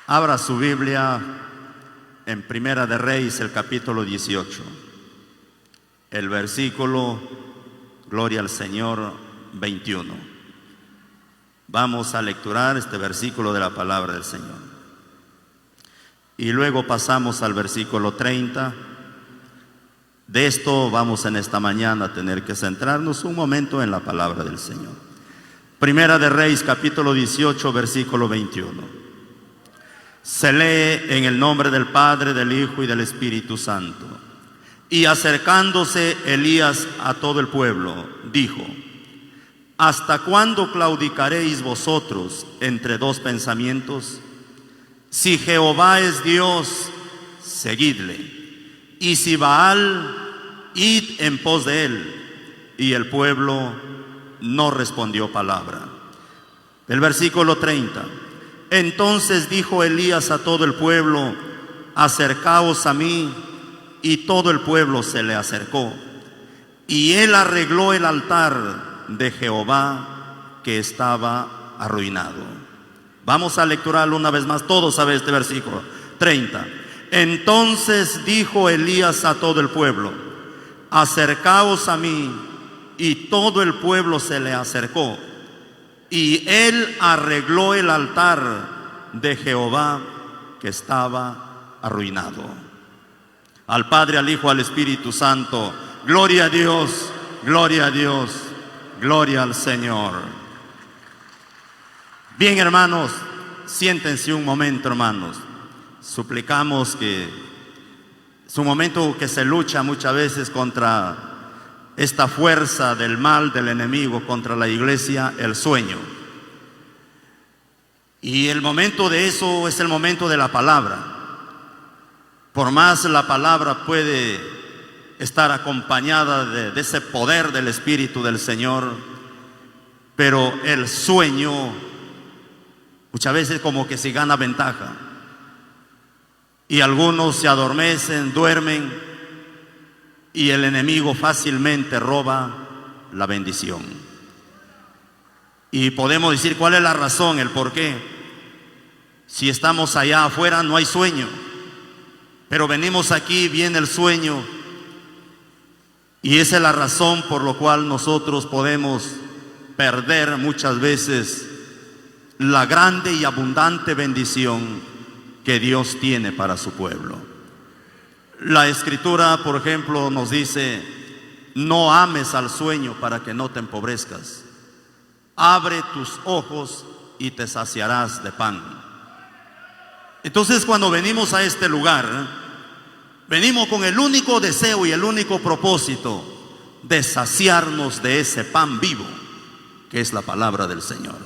Abra su Biblia en Primera de Reyes, el capítulo 18. El versículo, gloria al Señor, 21. Vamos a lecturar este versículo de la palabra del Señor. Y luego pasamos al versículo 30. De esto vamos en esta mañana a tener que centrarnos un momento en la palabra del Señor. Primera de Reyes, capítulo 18, versículo 21. Se lee en el nombre del Padre, del Hijo y del Espíritu Santo. Y acercándose Elías a todo el pueblo, dijo: ¿Hasta cuándo claudicaréis vosotros entre dos pensamientos? Si Jehová es Dios, seguidle, y si Baal, id en pos de él. Y el pueblo no respondió palabra. El versículo 30. Entonces dijo Elías a todo el pueblo: acercaos a mí. Y todo el pueblo se le acercó. Y él arregló el altar de Jehová que estaba arruinado. Vamos a lecturarlo una vez más. Todos saben este versículo 30. Entonces dijo Elías a todo el pueblo: acercaos a mí. Y todo el pueblo se le acercó. Y él arregló el altar de Jehová que estaba arruinado. Al Padre, al Hijo, al Espíritu Santo, gloria a Dios, gloria a Dios, gloria al Señor. Bien, hermanos, siéntense un momento, hermanos. Suplicamos que es un momento que se lucha muchas veces contra esta fuerza del mal, del enemigo, contra la iglesia, el sueño. Y el momento de eso es el momento de la palabra. Por más la palabra puede estar acompañada de ese poder del Espíritu del Señor, pero el sueño muchas veces como que se gana ventaja. Y algunos se adormecen, duermen, y el enemigo fácilmente roba la bendición. Y podemos decir cuál es la razón, el por qué. Si estamos allá afuera no hay sueño, pero venimos aquí, viene el sueño, y esa es la razón por la cual nosotros podemos perder muchas veces la grande y abundante bendición que Dios tiene para su pueblo. La Escritura, por ejemplo, nos dice: no ames al sueño para que no te empobrezcas. Abre tus ojos y te saciarás de pan. Entonces, cuando venimos a este lugar, venimos con el único deseo y el único propósito de saciarnos de ese pan vivo, que es la palabra del Señor.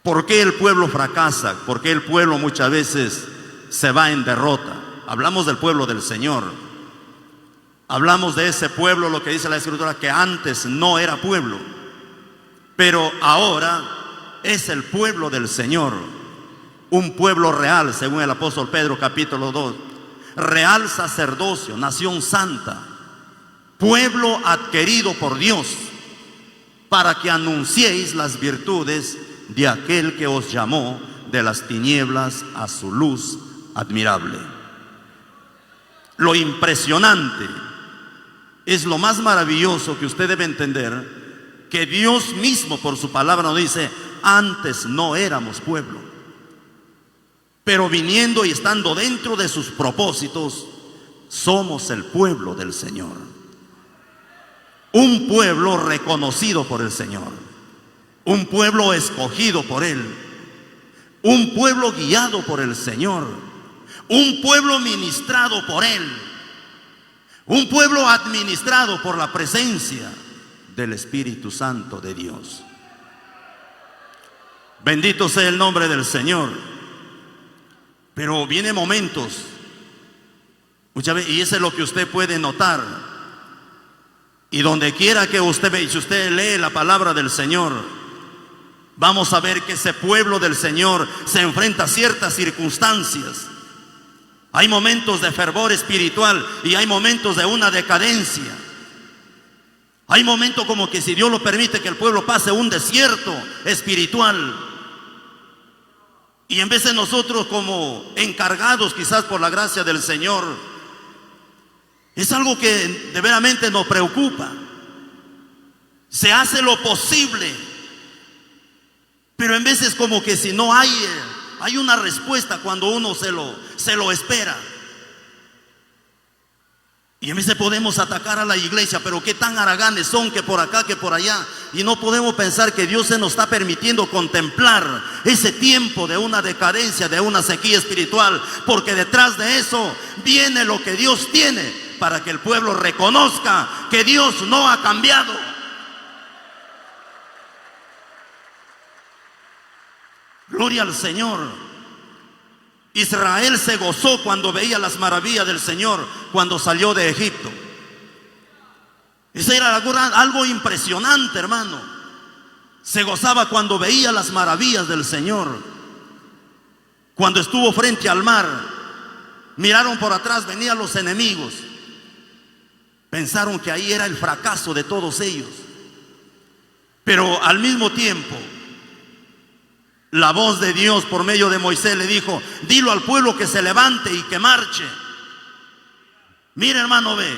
¿Por qué el pueblo fracasa? ¿Por qué el pueblo muchas veces se va en derrota? Hablamos del pueblo del Señor. Hablamos de ese pueblo, lo que dice la Escritura, que antes no era pueblo, pero ahora es el pueblo del Señor. Un pueblo real, según el apóstol Pedro, capítulo 2. Real sacerdocio, nación santa, pueblo adquirido por Dios, para que anunciéis las virtudes de aquel que os llamó de las tinieblas a su luz admirable. Lo impresionante es lo más maravilloso que usted debe entender, que Dios mismo por su palabra nos dice: antes no éramos pueblo, pero viniendo y estando dentro de sus propósitos, somos el pueblo del Señor. Un pueblo reconocido por el Señor, un pueblo escogido por Él, un pueblo guiado por el Señor, un pueblo ministrado por Él, un pueblo administrado por la presencia del Espíritu Santo de Dios. Bendito sea el nombre del Señor. Pero vienen momentos, muchas veces, y eso es lo que usted puede notar. Y donde quiera que usted ve, y si usted lee la palabra del Señor, vamos a ver que ese pueblo del Señor se enfrenta a ciertas circunstancias. Hay momentos de fervor espiritual y hay momentos de una decadencia. Hay momentos como que, si Dios lo permite, que el pueblo pase un desierto espiritual. Y en vez de nosotros como encargados quizás por la gracia del Señor, es algo que de veramente nos preocupa. Se hace lo posible, pero en veces como que si no hay una respuesta cuando uno se lo espera. Y en veces podemos atacar a la iglesia, pero qué tan haraganes son, que por acá, que por allá. Y no podemos pensar que Dios se nos está permitiendo contemplar ese tiempo de una decadencia, de una sequía espiritual, porque detrás de eso viene lo que Dios tiene, para que el pueblo reconozca que Dios no ha cambiado. Gloria al Señor. Israel se gozó cuando veía las maravillas del Señor cuando salió de Egipto. Eso era algo impresionante, hermano. Se gozaba cuando veía las maravillas del Señor. Cuando estuvo frente al mar, miraron por atrás, venían los enemigos. Pensaron que ahí era el fracaso de todos ellos. Pero al mismo tiempo, la voz de Dios por medio de Moisés le dijo: dilo al pueblo que se levante y que marche. Mira, hermano, ve,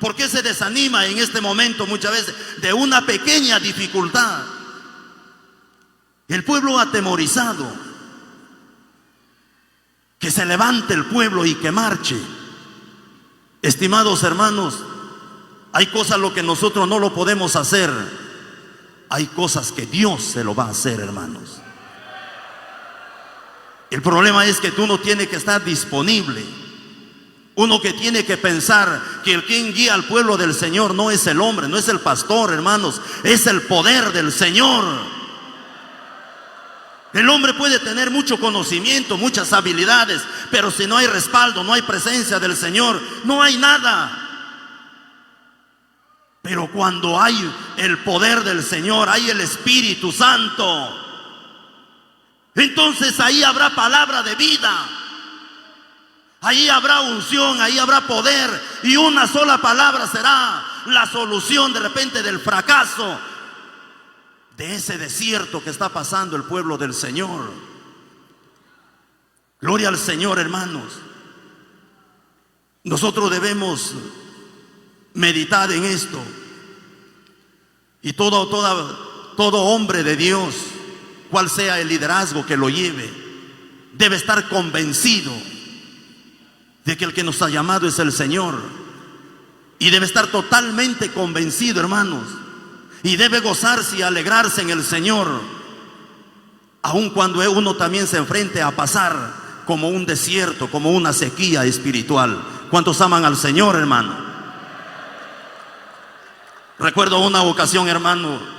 ¿por qué se desanima en este momento muchas veces de una pequeña dificultad? El pueblo atemorizado. Que se levante el pueblo y que marche. Estimados hermanos, hay cosas lo que nosotros no lo podemos hacer. Hay cosas que Dios se lo va a hacer, hermanos. El problema es que tú no tienes que estar disponible. Uno que tiene que pensar que el quien guía al pueblo del Señor no es el hombre, no es el pastor, hermanos, es el poder del Señor. El hombre puede tener mucho conocimiento, muchas habilidades, pero si no hay respaldo, no hay presencia del Señor, no hay nada. Pero cuando hay el poder del Señor, hay el Espíritu Santo, entonces ahí habrá palabra de vida, ahí habrá unción, ahí habrá poder, y una sola palabra será la solución de repente del fracaso de ese desierto que está pasando el pueblo del Señor. Gloria al Señor, hermanos. Nosotros debemos meditar en esto, y todo hombre de Dios, cual sea el liderazgo que lo lleve, debe estar convencido de que el que nos ha llamado es el Señor, y debe estar totalmente convencido, hermanos, y debe gozarse y alegrarse en el Señor, aun cuando uno también se enfrente a pasar como un desierto, como una sequía espiritual. ¿Cuántos aman al Señor, hermano? Recuerdo una ocasión, hermano,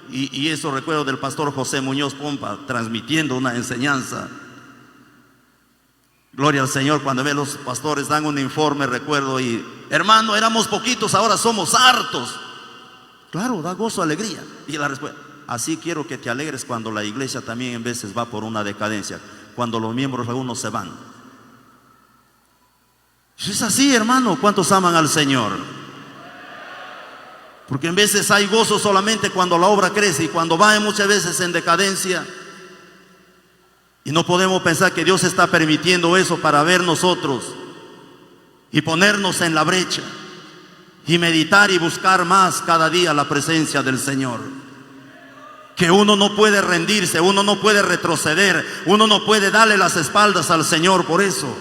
y eso recuerdo del pastor José Muñoz Pompa transmitiendo una enseñanza. Gloria al Señor. Cuando ve los pastores dan un informe, recuerdo, y hermano, éramos poquitos, ahora somos hartos. Claro, da gozo, alegría. Y la respuesta: así quiero que te alegres cuando la iglesia también en veces va por una decadencia, cuando los miembros algunos se van. Es así, hermano. ¿Cuántos aman al Señor? Porque en veces hay gozo solamente cuando la obra crece, y cuando va muchas veces en decadencia. Y no podemos pensar que Dios está permitiendo eso para ver nosotros y ponernos en la brecha y meditar y buscar más cada día la presencia del Señor. Que uno no puede rendirse, uno no puede retroceder, uno no puede darle las espaldas al Señor. Por eso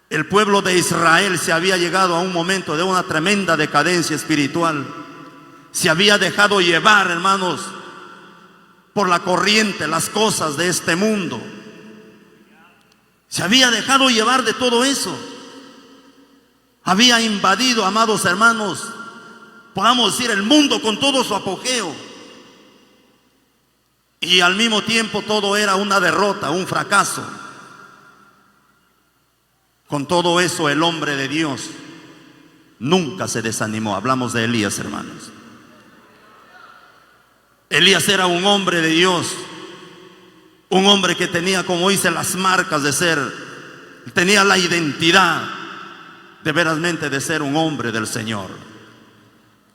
el pueblo de Israel se había llegado a un momento de una tremenda decadencia espiritual. Se había dejado llevar, hermanos, por la corriente, las cosas de este mundo. Se había dejado llevar de todo eso. Había invadido, amados hermanos, podamos decir, el mundo con todo su apogeo. Y al mismo tiempo todo era una derrota, un fracaso. Con todo eso el hombre de Dios nunca se desanimó. Hablamos de Elías, hermanos. Elías era un hombre de Dios, un hombre que tenía, como dice, las marcas de ser, tenía la identidad de veramente de ser un hombre del Señor.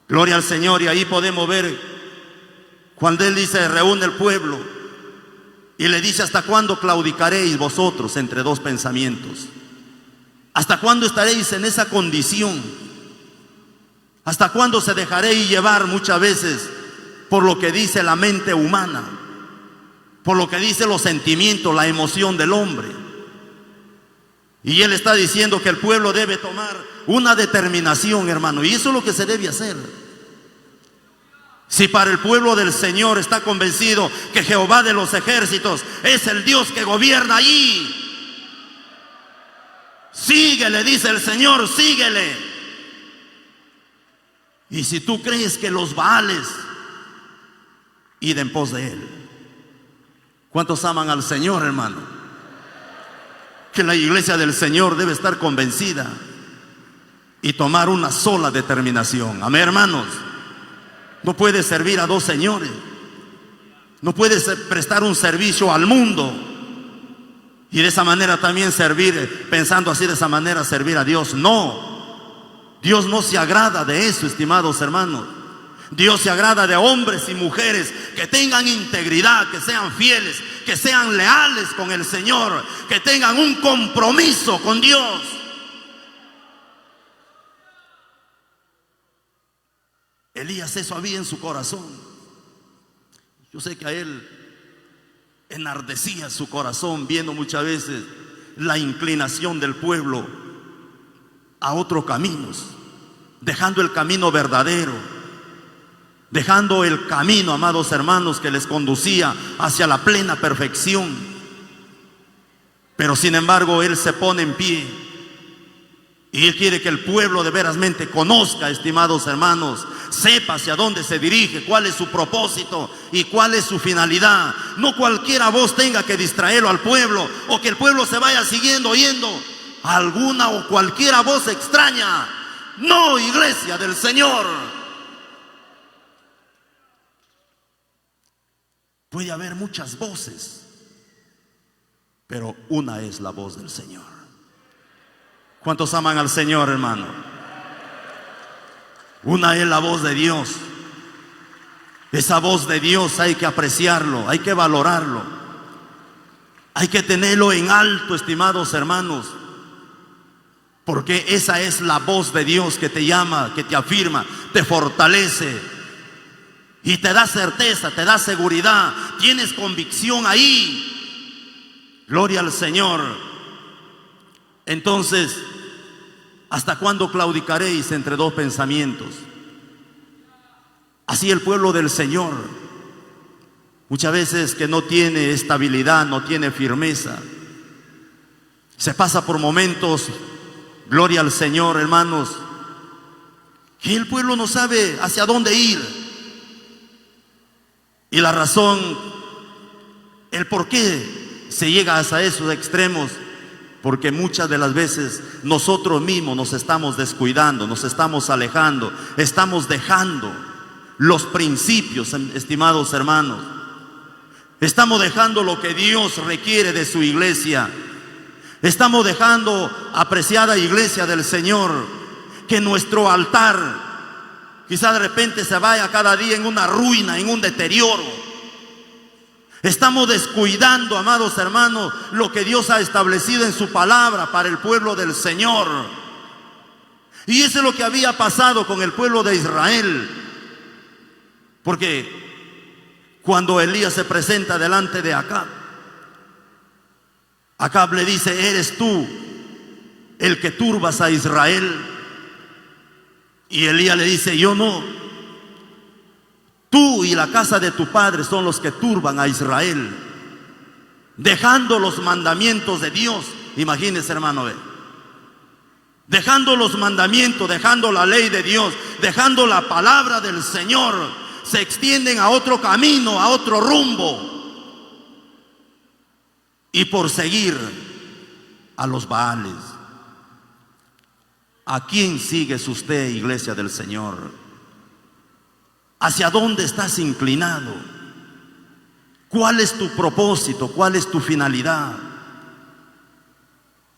Gloria al Señor. Y ahí podemos ver cuando él dice: reúne el pueblo Y le dice: ¿hasta cuándo claudicaréis vosotros entre dos pensamientos? ¿Hasta cuándo estaréis en esa condición? ¿Hasta cuándo se dejaréis llevar muchas veces por lo que dice la mente humana, por lo que dice los sentimientos, la emoción del hombre? Y él está diciendo que el pueblo debe tomar una determinación, hermano, y eso es lo que se debe hacer. Si para el pueblo del Señor está convencido que Jehová de los ejércitos es el Dios que gobierna allí, síguele, dice el Señor, síguele. Y si tú crees que los Baales, id en pos de él. ¿Cuántos aman al Señor, hermano? Que la iglesia del Señor debe estar convencida y tomar una sola determinación. Amén, hermanos. No puedes servir a dos señores. No puedes prestar un servicio al mundo y de esa manera también servir, pensando así, de esa manera servir a Dios. No, Dios no se agrada de eso, estimados hermanos. Dios se agrada de hombres y mujeres que tengan integridad, que sean fieles, que sean leales con el Señor, que tengan un compromiso con Dios. Elías eso había en su corazón. Yo sé que a él enardecía su corazón viendo muchas veces la inclinación del pueblo a otros caminos, dejando el camino verdadero, dejando el camino, amados hermanos, que les conducía hacia la plena perfección. Pero sin embargo él se pone en pie y él quiere que el pueblo de verasmente conozca, estimados hermanos, sepa hacia dónde se dirige, cuál es su propósito y cuál es su finalidad. No cualquiera voz tenga que distraerlo al pueblo, o que el pueblo se vaya siguiendo oyendo alguna o cualquiera voz extraña. No, iglesia del Señor. Puede haber muchas voces, pero una es la voz del Señor. ¿Cuántos aman al Señor, hermano? Una es la voz de Dios. Esa voz de Dios hay que apreciarlo, hay que valorarlo, hay que tenerlo en alto, estimados hermanos, porque esa es la voz de Dios que te llama, que te afirma, te fortalece y te da certeza, te da seguridad. Tienes convicción ahí. Gloria al Señor. Entonces, ¿hasta cuándo claudicaréis entre dos pensamientos? Así el pueblo del Señor, muchas veces que no tiene estabilidad, no tiene firmeza, se pasa por momentos, gloria al Señor, hermanos, que el pueblo no sabe hacia dónde ir. Y la razón, el por qué se llega hasta esos extremos, porque muchas de las veces nosotros mismos nos estamos descuidando, nos estamos alejando, estamos dejando los principios, estimados hermanos. Estamos dejando lo que Dios requiere de su iglesia. Estamos dejando, apreciada iglesia del Señor, que nuestro altar quizá de repente se vaya cada día en una ruina, en un deterioro. Estamos descuidando, amados hermanos, lo que Dios ha establecido en su palabra para el pueblo del Señor. Y eso es lo que había pasado con el pueblo de Israel. Porque cuando Elías se presenta delante de Acab, Acab le dice: ¿eres tú el que turbas a Israel? Y Elías le dice: yo no. Tú y la casa de tu padre son los que turban a Israel, dejando los mandamientos de Dios. Imagínese, hermano, dejando los mandamientos, dejando la ley de Dios, dejando la palabra del Señor, se extienden a otro camino, a otro rumbo, y por seguir a los Baales. ¿A quién sigues usted, iglesia del Señor? ¿Hacia dónde estás inclinado? ¿Cuál es tu propósito? ¿Cuál es tu finalidad?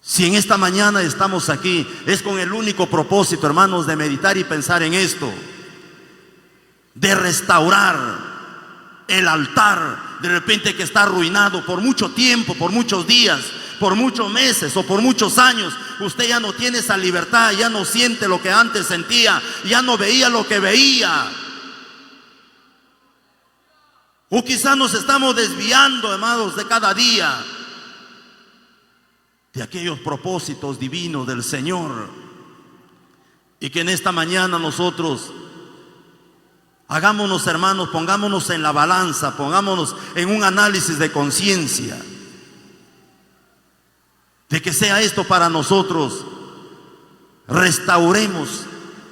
Si en esta mañana estamos aquí, es con el único propósito, hermanos, de meditar y pensar en esto, de restaurar el altar, de repente que está arruinado por mucho tiempo, por muchos días, por muchos meses o por muchos años, usted ya no tiene esa libertad, ya no siente lo que antes sentía, ya no veía lo que veía. O quizás nos estamos desviando, amados, de cada día de aquellos propósitos divinos del Señor. Y que en esta mañana nosotros hagámonos, hermanos, pongámonos en la balanza, pongámonos en un análisis de conciencia, de que sea esto para nosotros. Restauremos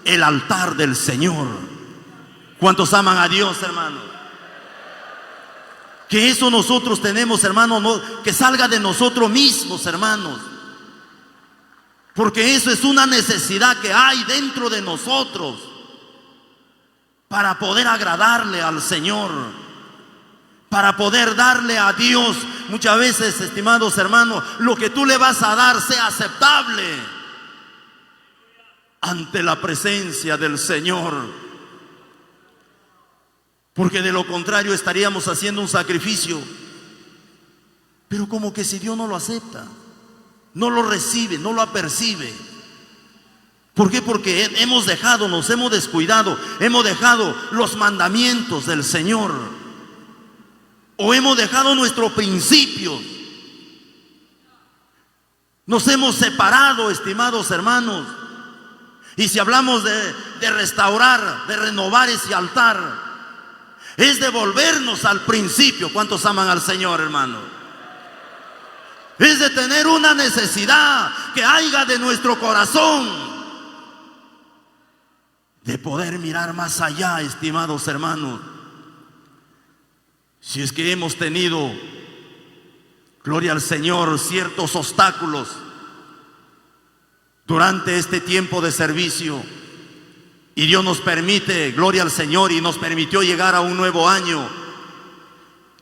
el altar del Señor. ¿Cuántos aman a Dios, hermanos? Que eso nosotros tenemos, hermanos, no, que salga de nosotros mismos, hermanos. Porque eso es una necesidad que hay dentro de nosotros para poder agradarle al Señor, para poder darle a Dios. Muchas veces, estimados hermanos, lo que tú le vas a dar sea aceptable ante la presencia del Señor. Porque de lo contrario estaríamos haciendo un sacrificio, pero como que si Dios no lo acepta, no lo recibe, no lo apercibe. ¿Por qué? Porque hemos dejado, nos hemos descuidado, hemos dejado los mandamientos del Señor, o hemos dejado nuestros principios. Nos hemos separado, estimados hermanos. Y si hablamos de restaurar, de renovar ese altar, es devolvernos al principio. ¿Cuántos aman al Señor, hermano? Es de tener una necesidad que haya de nuestro corazón, de poder mirar más allá, estimados hermanos. Si es que hemos tenido, gloria al Señor, ciertos obstáculos durante este tiempo de servicio, y Dios nos permite, gloria al Señor, y nos permitió llegar a un nuevo año.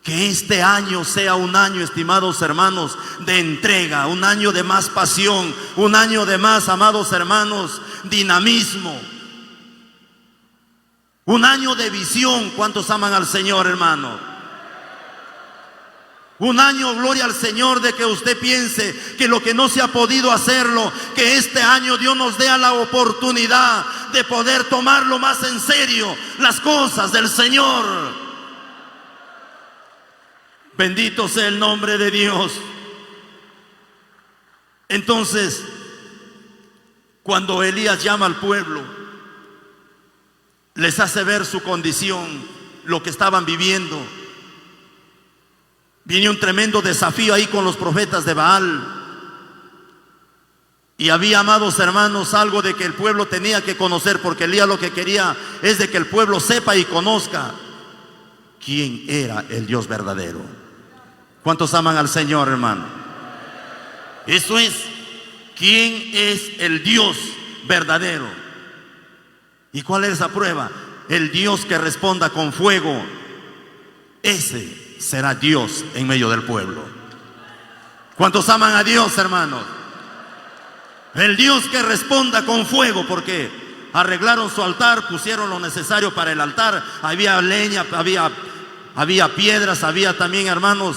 Que este año sea un año, estimados hermanos, de entrega, un año de más pasión, un año de más, amados hermanos, dinamismo, un año de visión. ¿Cuántos aman al Señor, hermano? Un año, gloria al Señor, de que usted piense que lo que no se ha podido hacerlo, que este año Dios nos dé la oportunidad de poder tomarlo más en serio, las cosas del Señor. Bendito sea el nombre de Dios. Entonces, cuando Elías llama al pueblo, les hace ver su condición, lo que estaban viviendo. Viene un tremendo desafío ahí con los profetas de Baal. Y había, amados hermanos, algo de que el pueblo tenía que conocer, porque Elías lo que quería es de que el pueblo sepa y conozca quién era el Dios verdadero. ¿Cuántos aman al Señor, hermano? Eso es, ¿quién es el Dios verdadero? ¿Y cuál es esa prueba? El Dios que responda con fuego. Ese será Dios en medio del pueblo. ¿Cuántos aman a Dios, hermanos? El Dios que responda con fuego, porque arreglaron su altar, pusieron lo necesario para el altar. Había leña, había piedras, había también, hermanos,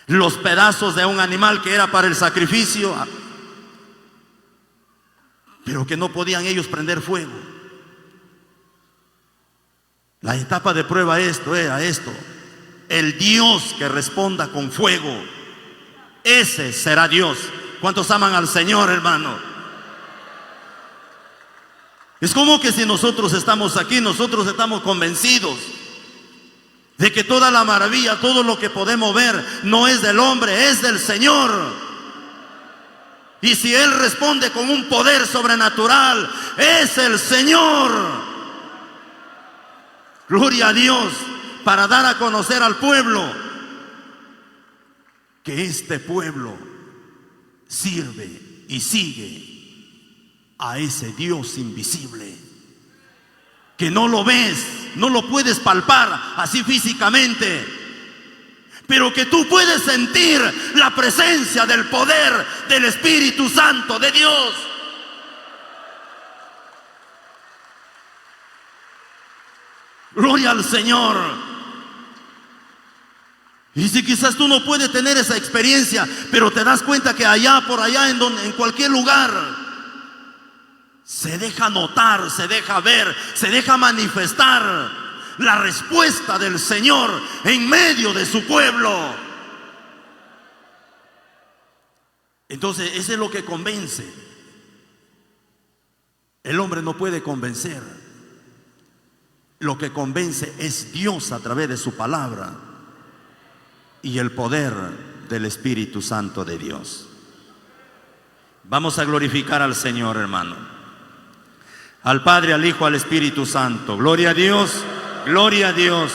los pedazos de un animal que era para el sacrificio, pero que no podían ellos prender fuego. La etapa de prueba era esto: el Dios que responda con fuego, ese será Dios. ¿Cuántos aman al Señor, hermano? Es como que si nosotros estamos aquí, nosotros estamos convencidos de que toda la maravilla, todo lo que podemos ver, no es del hombre, es del Señor. Y si Él responde con un poder sobrenatural, es el Señor. Gloria a Dios, para dar a conocer al pueblo que este pueblo sirve y sigue a ese Dios invisible, que no lo ves, no lo puedes palpar así físicamente, pero que tú puedes sentir la presencia del poder del Espíritu Santo de Dios. Gloria al Señor. Y si quizás tú no puedes tener esa experiencia, pero te das cuenta que allá, por allá, en cualquier lugar, se deja notar, se deja ver, se deja manifestar la respuesta del Señor en medio de su pueblo. Entonces, eso es lo que convence. El hombre no puede convencer. Lo que convence es Dios a través de su palabra y el poder del Espíritu Santo de Dios. Vamos a glorificar al Señor, hermano. Al Padre, al Hijo, al Espíritu Santo. Gloria a Dios, gloria a Dios,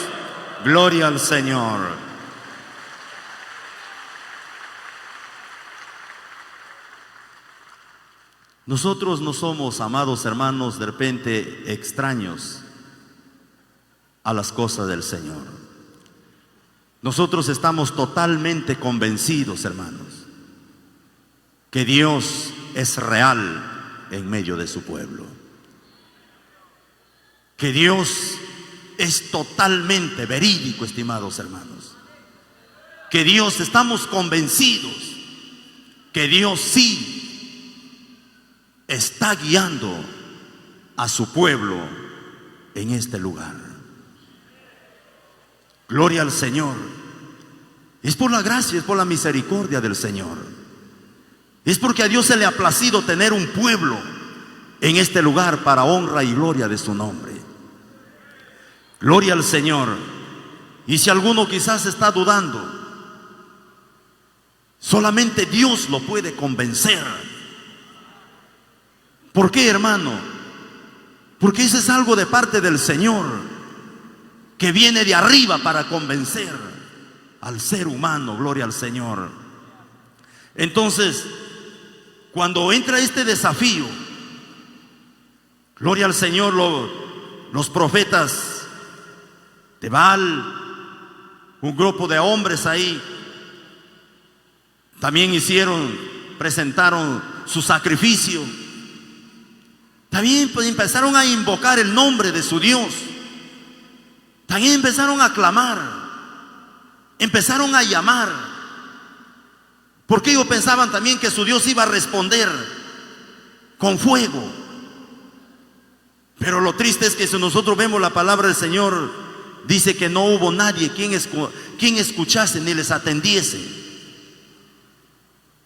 gloria al Señor. Nosotros no somos, amados hermanos, de repente extraños a las cosas del Señor. Nosotros estamos totalmente convencidos, hermanos, que Dios es real en medio de su pueblo. Que Dios es totalmente verídico, estimados hermanos. Que Dios, estamos convencidos que Dios sí está guiando a su pueblo en este lugar. Gloria al Señor. Es por la gracia, es por la misericordia del Señor. Es porque a Dios se le ha placido tener un pueblo en este lugar para honra y gloria de su nombre. Gloria al Señor. Y si alguno quizás está dudando, solamente Dios lo puede convencer. ¿Por qué, hermano? Porque eso es algo de parte del Señor, que viene de arriba para convencer al ser humano. Gloria al Señor. Entonces, cuando entra este desafío, gloria al Señor, los profetas de Baal, un grupo de hombres ahí, también presentaron su sacrificio. También empezaron a invocar el nombre de su Dios. También empezaron a clamar, empezaron a llamar, porque ellos pensaban también que su Dios iba a responder con fuego. Pero lo triste es que si nosotros vemos la palabra del Señor, dice que no hubo nadie quien escuchase ni les atendiese.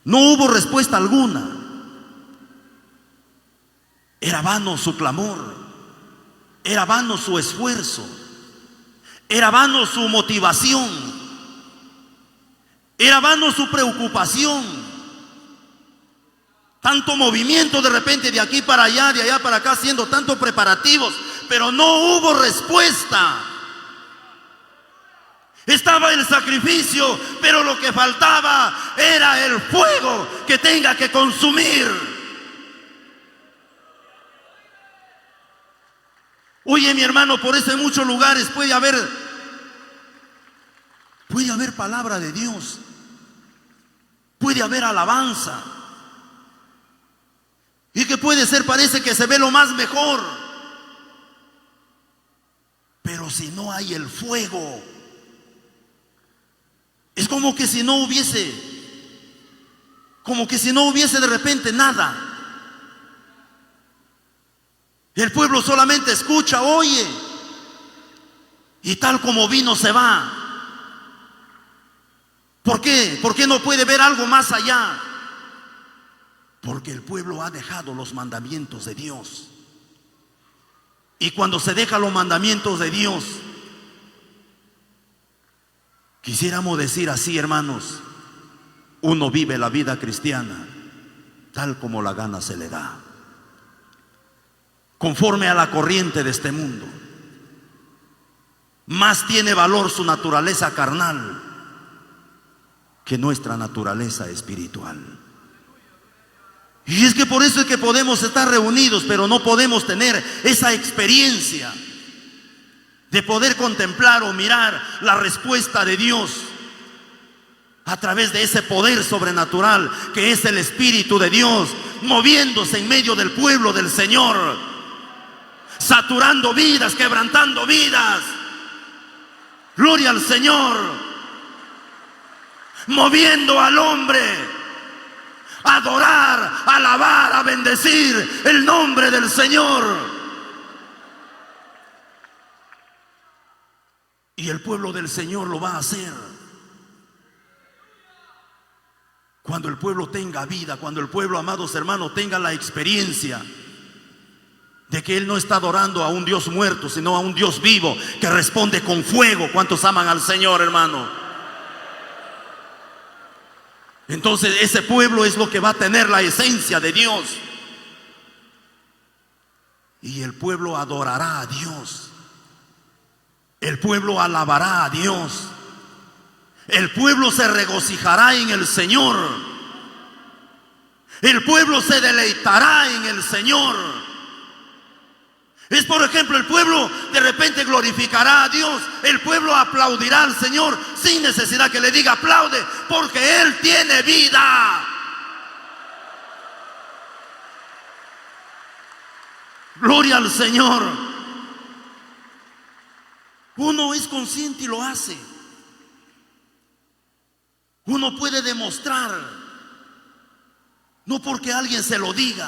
No hubo respuesta alguna. Era vano su clamor, era vano su esfuerzo, era vano su motivación, era vano su preocupación. Tanto movimiento de repente de aquí para allá, de allá para acá, haciendo tantos preparativos, pero no hubo respuesta. Estaba el sacrificio, pero lo que faltaba era el fuego que tenga que consumir. Oye, mi hermano, por eso en muchos lugares puede haber palabra de Dios, puede haber alabanza, y que puede ser, parece que se ve lo más mejor, pero si no hay el fuego, es como que si no hubiese de repente nada. El pueblo solamente escucha, oye, y tal como vino se va. ¿Por qué? ¿Por qué no puede ver algo más allá? Porque el pueblo ha dejado los mandamientos de Dios. Y cuando se deja los mandamientos de Dios, quisiéramos decir así, hermanos, uno vive la vida cristiana tal como la gana se le da, conforme a la corriente de este mundo. Más tiene valor su naturaleza carnal que nuestra naturaleza espiritual. Y es que por eso es que podemos estar reunidos, pero no podemos tener esa experiencia de poder contemplar o mirar la respuesta de Dios a través de ese poder sobrenatural que es el Espíritu de Dios moviéndose en medio del pueblo del Señor. saturando vidas, quebrantando vidas. Gloria al Señor, moviendo al hombre a adorar, a alabar, a bendecir el nombre del Señor. Y el pueblo del Señor lo va a hacer. Cuando el pueblo tenga vida, cuando el pueblo, amados hermanos, tenga la experiencia de que Él no está adorando a un Dios muerto, sino a un Dios vivo que responde con fuego. ¿Cuántos aman al Señor, hermano? Entonces ese pueblo es lo que va a tener la esencia de Dios. Y el pueblo adorará a Dios. El pueblo alabará a Dios. El pueblo se regocijará en el Señor. El pueblo se deleitará en el Señor. Es, por ejemplo, el pueblo de repente glorificará a Dios. El pueblo aplaudirá al Señor sin necesidad que le diga aplaude, porque Él tiene vida. Gloria al Señor. Uno es consciente y lo hace. Uno puede demostrar, no porque alguien se lo diga,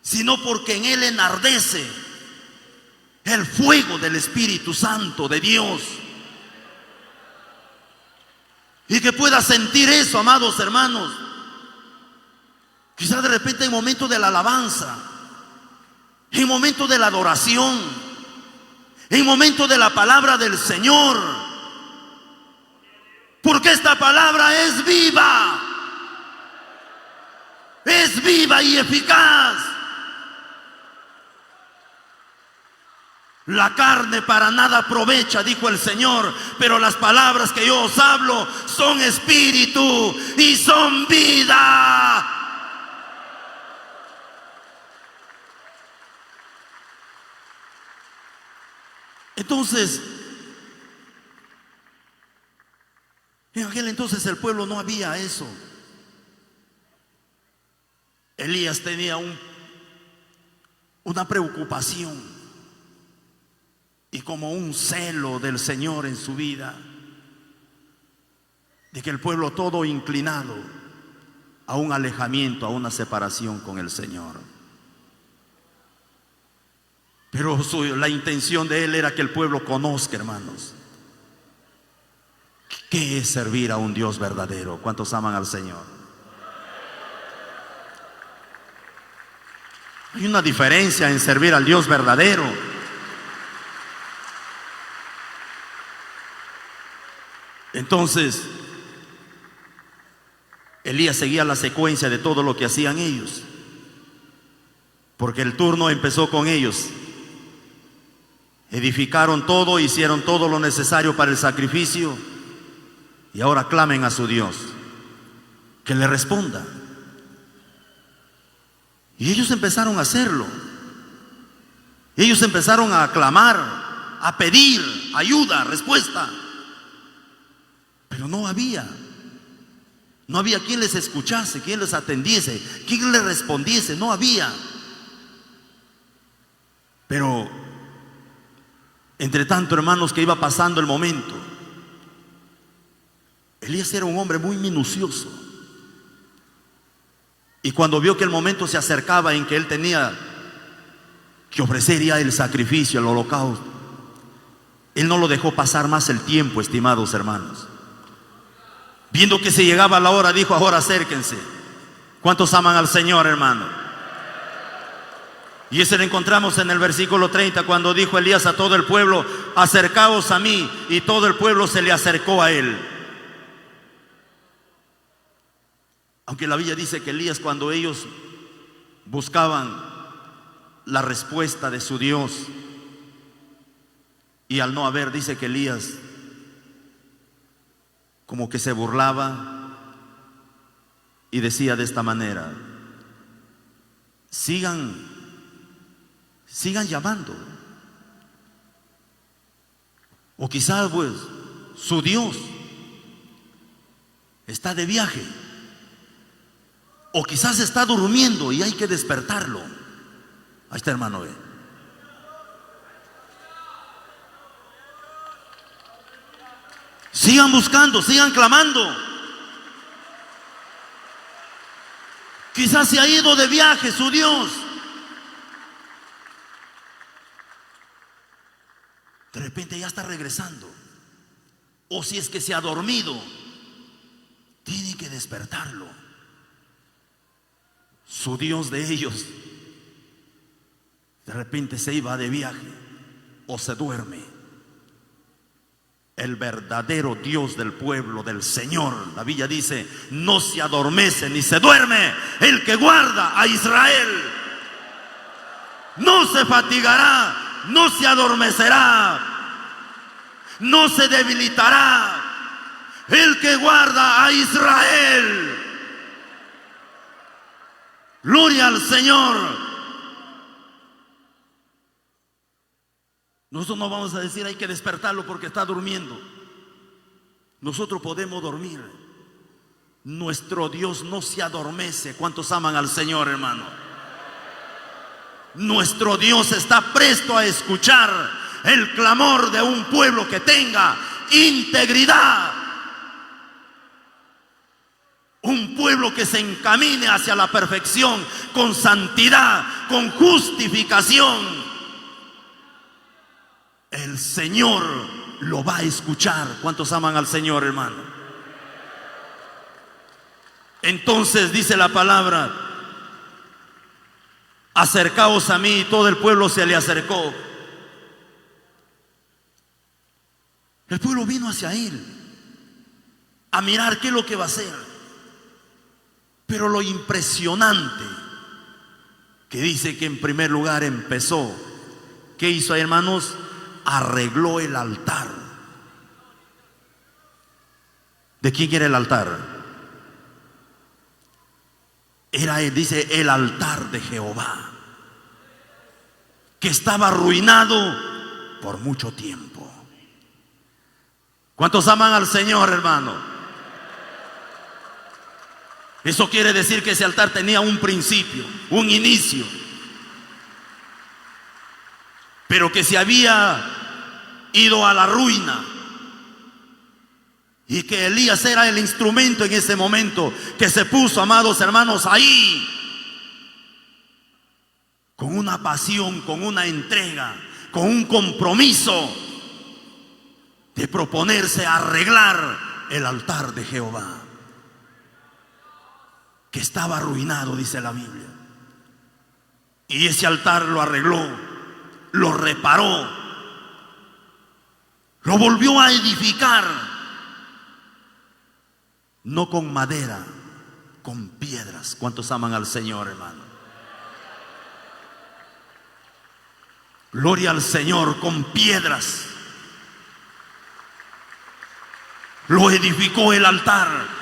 sino porque en él enardece el fuego del Espíritu Santo de Dios. Y que pueda sentir eso, amados hermanos. Quizás de repente en momentos de la alabanza, en momentos de la adoración, en momentos de la palabra del Señor, porque esta palabra es viva y eficaz. La carne para nada aprovecha, dijo el Señor, pero las palabras que yo os hablo son espíritu y son vida. Entonces, en aquel entonces el pueblo no había eso. Elías tenía una preocupación y como un celo del Señor en su vida, de que el pueblo todo inclinado a un alejamiento, a una separación con el Señor. Pero la intención de él era que el pueblo conozca, hermanos, qué es servir a un Dios verdadero. ¿Cuántos aman al Señor? Hay una diferencia en servir al Dios verdadero. Entonces, Elías seguía la secuencia de todo lo que hacían ellos, porque el turno empezó con ellos. Edificaron todo, hicieron todo lo necesario para el sacrificio, y ahora clamen a su Dios que le responda. Y ellos empezaron a hacerlo. Ellos empezaron a clamar, a pedir ayuda, respuesta. Pero no había quien les escuchase, quien les atendiese, quien les respondiese. No había. Pero entre tanto, hermanos, que iba pasando el momento, Elías era un hombre muy minucioso. Y cuando vio que el momento se acercaba en que él tenía que ofrecer ya el sacrificio, el holocausto, él no lo dejó pasar más el tiempo, estimados hermanos. Viendo que se llegaba la hora, dijo: ahora acérquense. ¿Cuántos aman al Señor, hermano? Y ese lo encontramos en el versículo 30, cuando dijo Elías a todo el pueblo: acercaos a mí. Y todo el pueblo se le acercó a él. Aunque la Biblia dice que Elías, cuando ellos buscaban la respuesta de su Dios, y al no haber, dice que Elías como que se burlaba y decía de esta manera: sigan llamando, o quizás pues su Dios está de viaje, o quizás está durmiendo y hay que despertarlo. Ahí está, hermano. Sigan buscando, sigan clamando. Quizás se ha ido de viaje su Dios. De repente ya está regresando. O si es que se ha dormido, tiene que despertarlo. Su Dios de ellos de repente se iba de viaje o se duerme. El verdadero Dios del pueblo del Señor, la Biblia dice, no se adormece ni se duerme el que guarda a Israel. No se fatigará, no se adormecerá, no se debilitará el que guarda a Israel. Gloria al Señor. Nosotros no vamos a decir hay que despertarlo porque está durmiendo. Nosotros podemos dormir. Nuestro Dios no se adormece. ¿Cuántos aman al Señor, hermano? Nuestro Dios está presto a escuchar el clamor de un pueblo que tenga integridad. Un pueblo que se encamine hacia la perfección con santidad, con justificación. El Señor lo va a escuchar. ¿Cuántos aman al Señor, hermano? Entonces dice la palabra: acercaos a mí. Y todo el pueblo se le acercó. El pueblo vino hacia él a mirar qué es lo que va a hacer. Pero lo impresionante que dice que en primer lugar empezó, ¿qué hizo ahí, hermanos? Arregló el altar. ¿De quién era el altar? Era, dice, el altar de Jehová, que estaba arruinado por mucho tiempo. ¿Cuántos aman al Señor, hermano? Eso quiere decir que ese altar tenía un principio, un inicio, pero que se había ido a la ruina, y que Elías era el instrumento en ese momento que se puso, amados hermanos, ahí con una pasión, con una entrega, con un compromiso de proponerse a arreglar el altar de Jehová, que estaba arruinado, dice la Biblia. Y ese altar lo arregló, lo reparó, lo volvió a edificar, no con madera, con piedras. ¿Cuántos aman al Señor, hermano? Gloria al Señor, con piedras. Lo edificó el altar.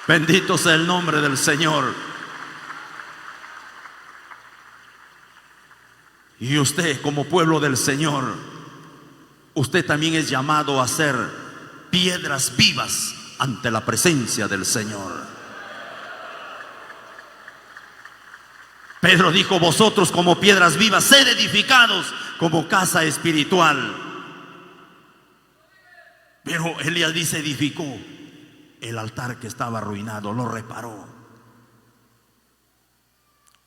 Bendito sea el nombre del Señor. Y usted, como pueblo del Señor, usted también es llamado a ser piedras vivas ante la presencia del Señor. Pedro dijo: vosotros como piedras vivas, sed edificados como casa espiritual. Pero Elías dice, edificó el altar que estaba arruinado, lo reparó.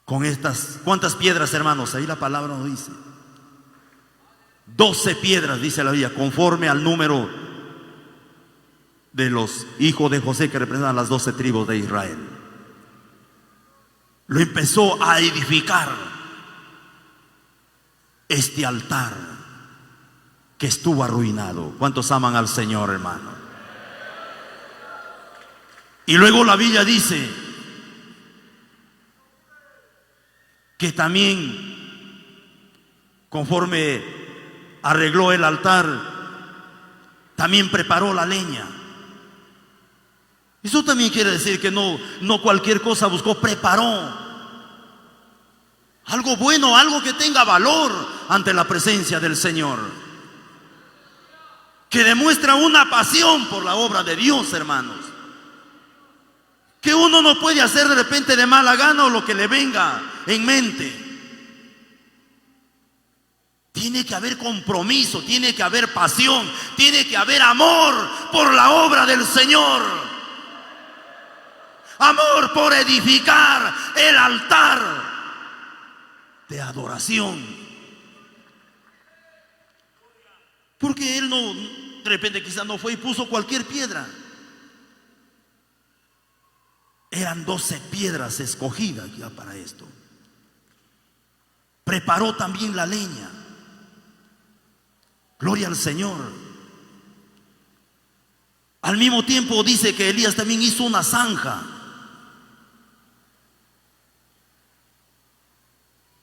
Con estas, ¿cuántas piedras, hermanos? Ahí la palabra nos dice 12 piedras, dice la Biblia, conforme al número de los hijos de José, que representan las 12 tribus de Israel. Lo empezó a edificar, este altar que estuvo arruinado. ¿Cuántos aman al Señor, hermano? Y luego la Biblia dice que también, conforme arregló el altar, también preparó la leña. Eso también quiere decir que no cualquier cosa buscó, preparó algo bueno, algo que tenga valor ante la presencia del Señor, que demuestra una pasión por la obra de Dios, hermanos, que uno no puede hacer de repente de mala gana o lo que le venga en mente. Tiene que haber compromiso, tiene que haber pasión, tiene que haber amor por la obra del Señor. Amor por edificar el altar de adoración. Porque él no, de repente quizás no fue y puso cualquier piedra. Eran 12 piedras escogidas ya para esto. Preparó también la leña. Gloria al Señor. Al mismo tiempo dice que Elías también hizo una zanja.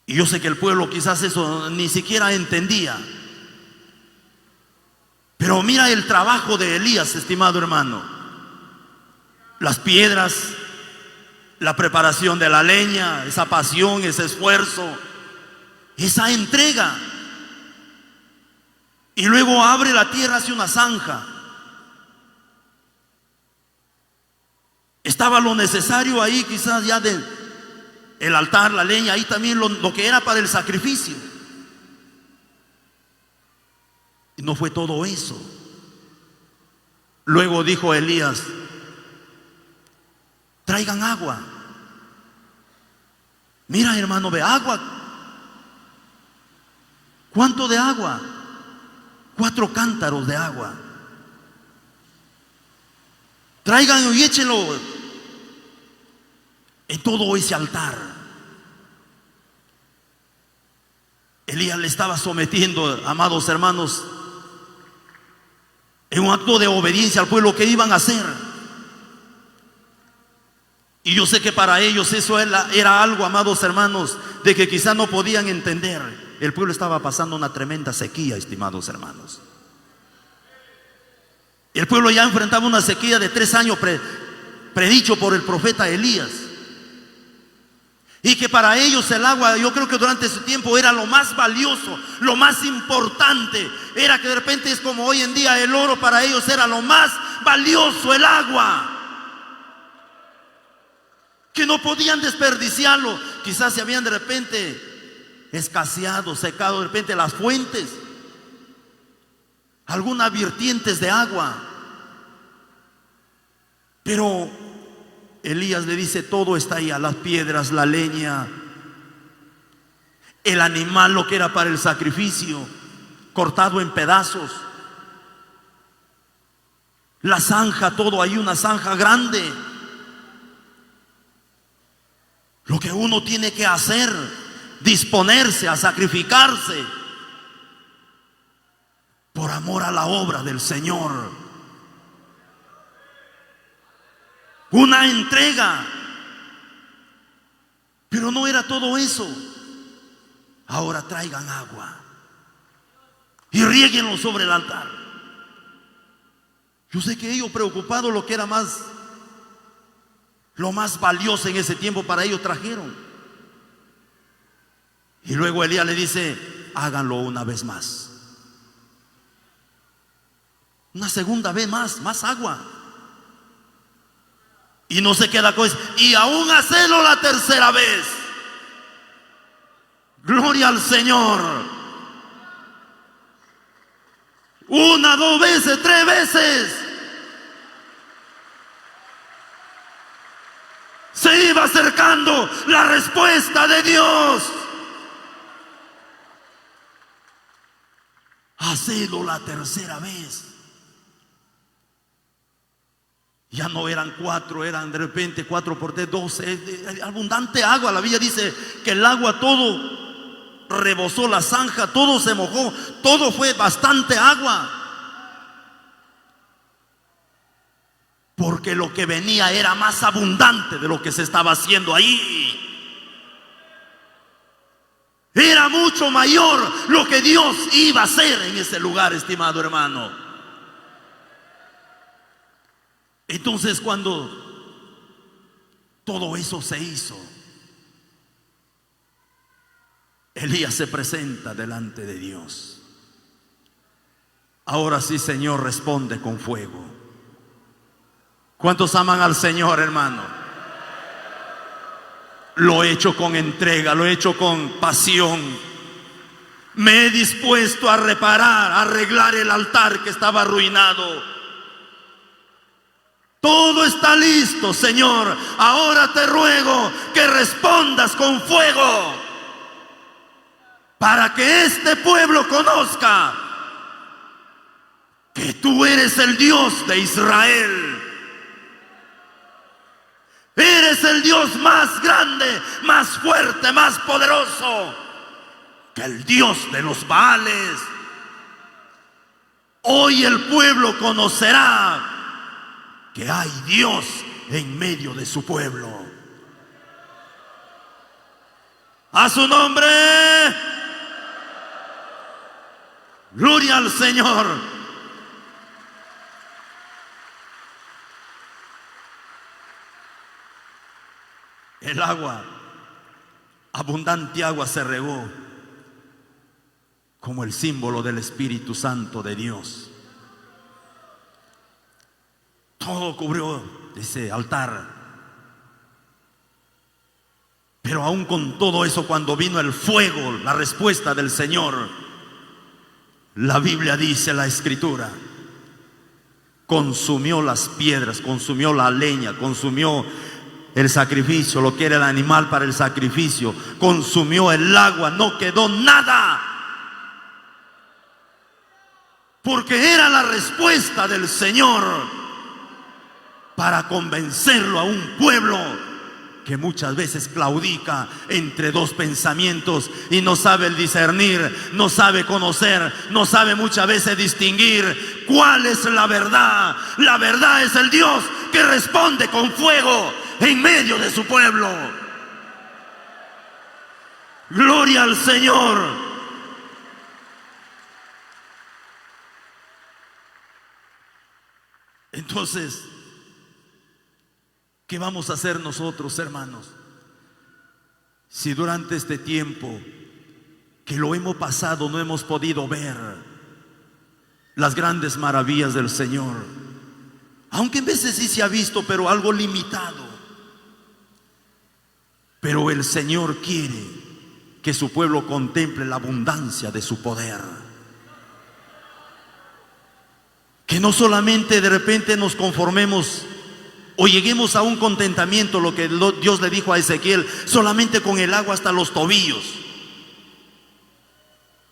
Y yo sé que el pueblo quizás eso ni siquiera entendía. Pero mira el trabajo de Elías, estimado hermano. Las piedras, la preparación de la leña, esa pasión, ese esfuerzo, esa entrega. Y luego abre la tierra, hace una zanja. Estaba lo necesario ahí, quizás ya de el altar, la leña, ahí también lo que era para el sacrificio. Y no fue todo eso. Luego dijo Elías: traigan agua. Mira, hermano, ve agua. ¿Cuánto de agua? 4 cántaros de agua. Traigan y échenlo en todo ese altar. Elías le estaba sometiendo, amados hermanos, en un acto de obediencia al pueblo que iban a hacer. Y yo sé que para ellos eso era algo, amados hermanos, de que quizás no podían entender. El pueblo estaba pasando una tremenda sequía, estimados hermanos. El pueblo ya enfrentaba una sequía de 3 años predicho por el profeta Elías. Y que para ellos el agua, yo creo que durante ese tiempo era lo más valioso, lo más importante. Era que de repente es como hoy en día el oro, para ellos era lo más valioso, el agua. Que no podían desperdiciarlo. Quizás se habían de repente escaseado, secado de repente las fuentes, algunas vertientes de agua. Pero Elías le dice: todo está ahí, a las piedras, la leña, el animal, lo que era para el sacrificio, cortado en pedazos, la zanja, todo ahí, una zanja grande. Lo que uno tiene que hacer, disponerse a sacrificarse por amor a la obra del Señor. Una entrega. Pero no era todo eso. Ahora traigan agua y riéguenlo sobre el altar. Yo sé que ellos, preocupados, lo que era lo más valioso en ese tiempo para ellos, trajeron. Y luego Elías le dice: háganlo una vez más, una segunda vez más agua. Y no se queda con eso, y aún hacerlo la tercera vez. Gloria al Señor. 1, 2 veces, 3 veces. Se iba acercando la respuesta de Dios. Hacedlo la tercera vez. Ya no eran 4, eran de repente 4 por 3, 12. Abundante agua. La Biblia dice que el agua todo rebosó la zanja, todo se mojó, todo fue bastante agua. Porque lo que venía era más abundante de lo que se estaba haciendo ahí. Era mucho mayor lo que Dios iba a hacer en ese lugar, estimado hermano. Entonces, cuando todo eso se hizo, Elías se presenta delante de Dios. Ahora sí, Señor, responde con fuego. ¿Cuántos aman al Señor, hermano? Lo he hecho con entrega, lo he hecho con pasión. Me he dispuesto a reparar, a arreglar el altar que estaba arruinado. Todo está listo, Señor. Ahora te ruego que respondas con fuego para que este pueblo conozca que tú eres el Dios de Israel. Eres el Dios más grande, más fuerte, más poderoso que el Dios de los Baales. Hoy el pueblo conocerá que hay Dios en medio de su pueblo. A su nombre, gloria al Señor. El agua, abundante agua se regó como el símbolo del Espíritu Santo de Dios. Todo cubrió ese altar. Pero aún con todo eso, cuando vino el fuego, la respuesta del Señor, la Biblia dice, la Escritura, consumió las piedras, consumió la leña, consumió el sacrificio, lo que era el animal para el sacrificio, consumió el agua, no quedó nada. Porque era la respuesta del Señor para convencerlo a un pueblo que muchas veces claudica entre dos pensamientos y no sabe discernir, no sabe conocer, no sabe muchas veces distinguir cuál es la verdad. La verdad es el Dios que responde con fuego en medio de su pueblo. Gloria al Señor. Entonces, ¿qué vamos a hacer nosotros, hermanos? Si durante este tiempo que lo hemos pasado no hemos podido ver las grandes maravillas del Señor, aunque en veces sí se ha visto, pero algo limitado. Pero el Señor quiere que su pueblo contemple la abundancia de su poder. Que no solamente de repente nos conformemos o lleguemos a un contentamiento, lo que Dios le dijo a Ezequiel, solamente con el agua hasta los tobillos.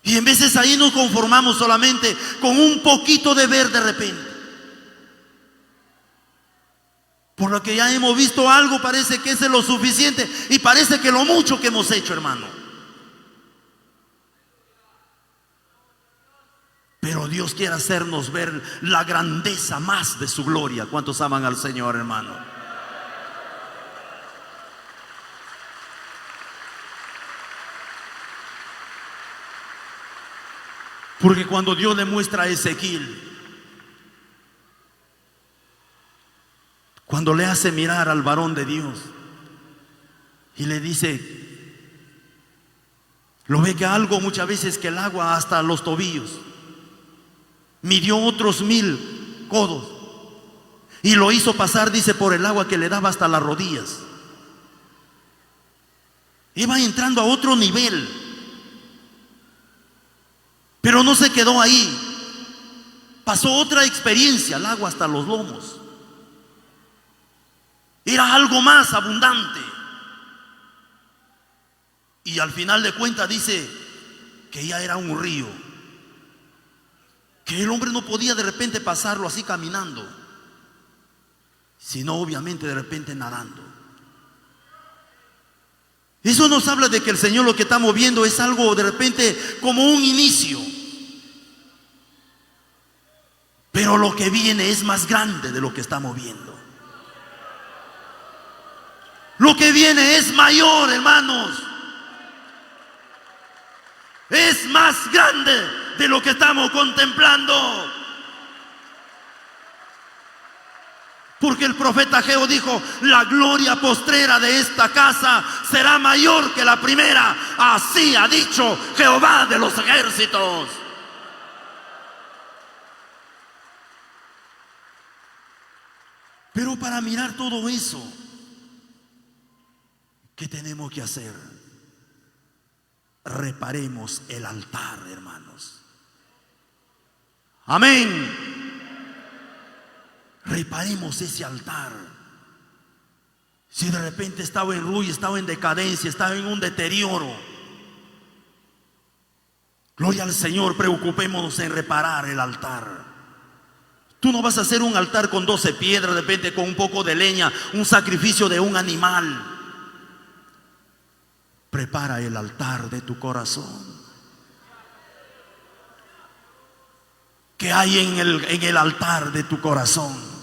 Y en veces ahí nos conformamos solamente con un poquito de ver de repente. Por lo que ya hemos visto algo, parece que ese es lo suficiente y parece que lo mucho que hemos hecho, hermano. Pero Dios quiere hacernos ver la grandeza más de su gloria. ¿Cuántos aman al Señor, hermano? Porque cuando Dios le muestra a Ezequiel, cuando le hace mirar al varón de Dios y le dice, lo ve que algo muchas veces que el agua hasta los tobillos, midió otros 1000 codos y lo hizo pasar, dice, por el agua que le daba hasta las rodillas. Iba entrando a otro nivel, pero no se quedó ahí. Pasó otra experiencia, el agua hasta los lomos. Era algo más abundante. Y al final de cuentas dice que ya era un río, que el hombre no podía de repente pasarlo así caminando, sino obviamente de repente nadando. Eso nos habla de que el Señor, lo que estamos viendo, es algo de repente como un inicio, pero lo que viene es más grande de lo que estamos viendo. Lo que viene es mayor, hermanos. Es más grande de lo que estamos contemplando. Porque el profeta Ageo dijo, la gloria postrera de esta casa será mayor que la primera. Así ha dicho Jehová de los ejércitos. Pero para mirar todo eso, ¿qué tenemos que hacer? reparemos el altar, hermanos. Amén. Reparemos ese altar. Si de repente estaba en ruina, estaba en decadencia, estaba en un deterioro, gloria al Señor, preocupémonos en reparar el altar. Tú no vas a hacer un altar con 12 piedras, de repente con un poco de leña, un sacrificio de un animal. Prepara el altar de tu corazón. ¿Qué hay en el altar de tu corazón?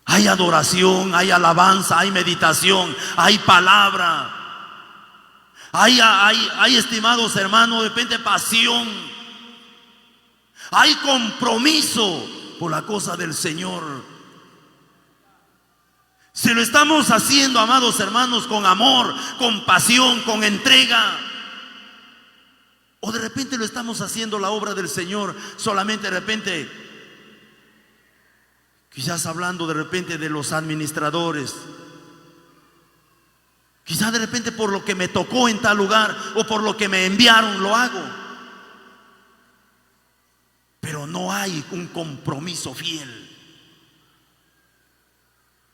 Hay adoración, hay alabanza, hay meditación, hay palabra. Hay, estimados hermanos, de repente pasión. Hay compromiso por la cosa del Señor. Si lo estamos haciendo, amados hermanos, con amor, con pasión, con entrega, o de repente lo estamos haciendo la obra del Señor solamente de repente, quizás hablando de repente de los administradores, quizás de repente por lo que me tocó en tal lugar o por lo que me enviaron lo hago, pero no hay un compromiso fiel.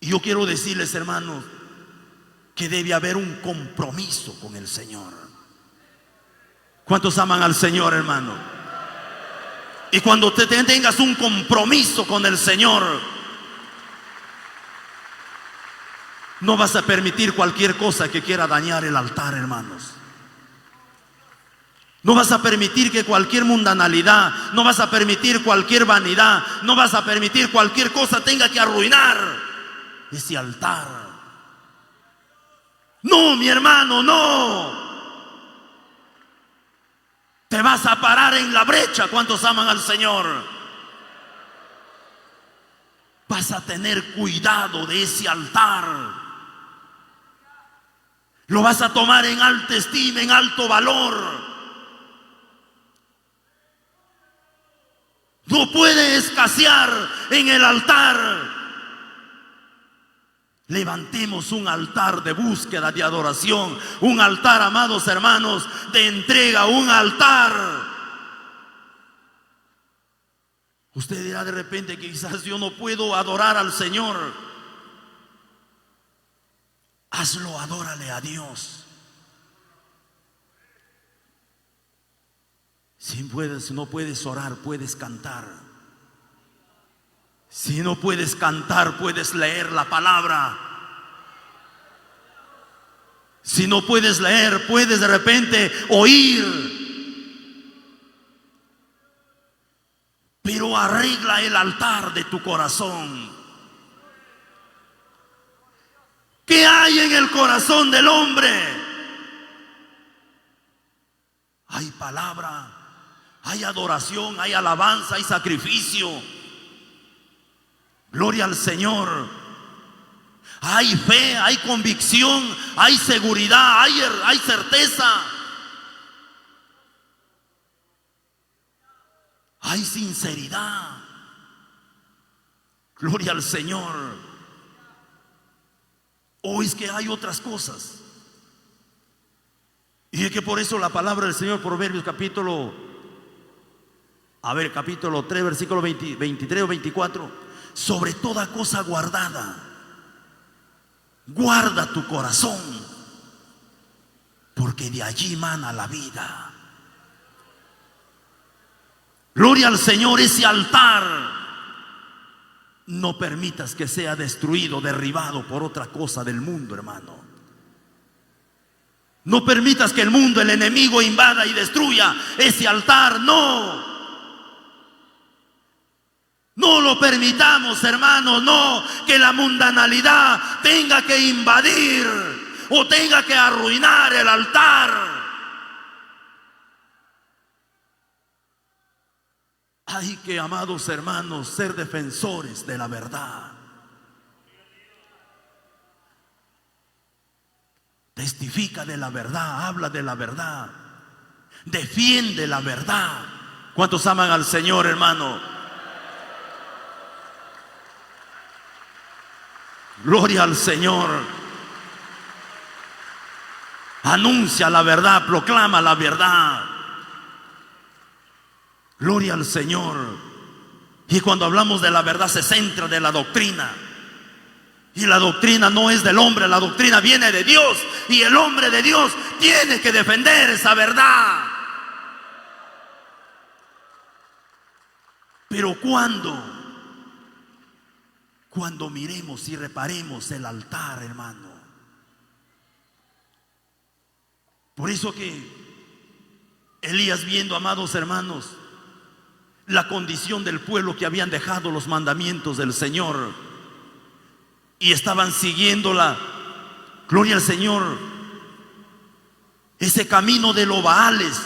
Y yo quiero decirles, hermanos, que debe haber un compromiso con el Señor. ¿Cuántos aman al Señor, hermano? Y cuando te tengas un compromiso con el Señor, no vas a permitir cualquier cosa que quiera dañar el altar, hermanos. No vas a permitir que cualquier mundanalidad, no vas a permitir cualquier vanidad, no vas a permitir cualquier cosa tenga que arruinar ese altar. No, mi hermano, no. Te vas a parar en la brecha. ¿Cuántos aman al Señor? Vas a tener cuidado de ese altar. Lo vas a tomar en alta estima, en alto valor. No puede escasear en el altar. Levantemos un altar de búsqueda, de adoración, un altar, amados hermanos, de entrega, un altar. Usted dirá de repente que quizás yo no puedo adorar al Señor. Hazlo, adórale a Dios. Si no puedes orar, puedes cantar. Si no puedes cantar, puedes leer la palabra. Si no puedes leer, puedes de repente oír. Pero arregla el altar de tu corazón. ¿Qué hay en el corazón del hombre? Hay palabra, hay adoración, hay alabanza, hay sacrificio. Gloria al Señor. Hay fe, hay convicción, hay seguridad, hay certeza. Hay sinceridad. Gloria al Señor. O es que hay otras cosas. Y es que por eso la palabra del Señor, Proverbios capítulo 3, versículo 23 o 24. Sobre toda cosa guardada, guarda tu corazón, porque de allí mana la vida. Gloria al Señor. Ese altar no permitas que sea destruido, derribado por otra cosa del mundo, hermano. No permitas que el mundo, el enemigo, invada y destruya ese altar. No. No lo permitamos, hermanos. No, que la mundanalidad tenga que invadir o tenga que arruinar el altar. Hay que, amados hermanos, ser defensores de la verdad. Testifica de la verdad, habla de la verdad, defiende la verdad. ¿Cuántos aman al Señor, hermano? Gloria al Señor. Anuncia la verdad, proclama la verdad. Gloria al Señor. Y cuando hablamos de la verdad se centra de la doctrina. Y la doctrina no es del hombre, la doctrina viene de Dios. Y el hombre de Dios tiene que defender esa verdad. Pero cuando miremos y reparemos el altar, hermano. Por eso que Elías, viendo, amados hermanos, la condición del pueblo que habían dejado los mandamientos del Señor y estaban siguiendo gloria al Señor, ese camino de los Baales.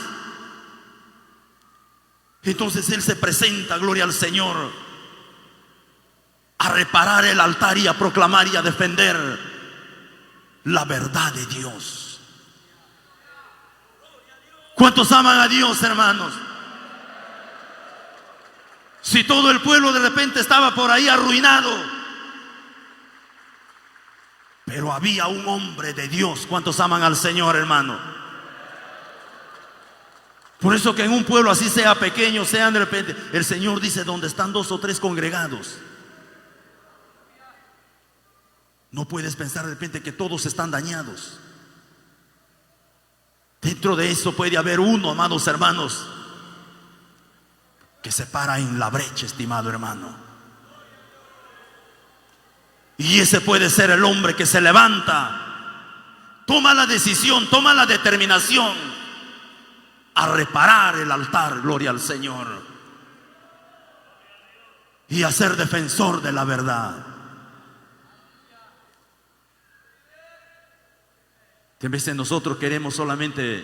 Entonces él se presenta, gloria al Señor, a reparar el altar y a proclamar y a defender la verdad de Dios. ¿Cuántos aman a Dios, hermanos? Si todo el pueblo de repente estaba por ahí arruinado, pero había un hombre de Dios. ¿Cuántos aman al Señor, hermano? Por eso que en un pueblo así, sea pequeño, sea de repente, el Señor dice: donde están 2 o 3 congregados. No puedes pensar de repente que todos están dañados. Dentro de eso puede haber uno, amados hermanos, que se para en la brecha, estimado hermano. Y ese puede ser el hombre que se levanta, toma la decisión, toma la determinación a reparar el altar, gloria al Señor, y a ser defensor de la verdad. Que en vez de nosotros queremos solamente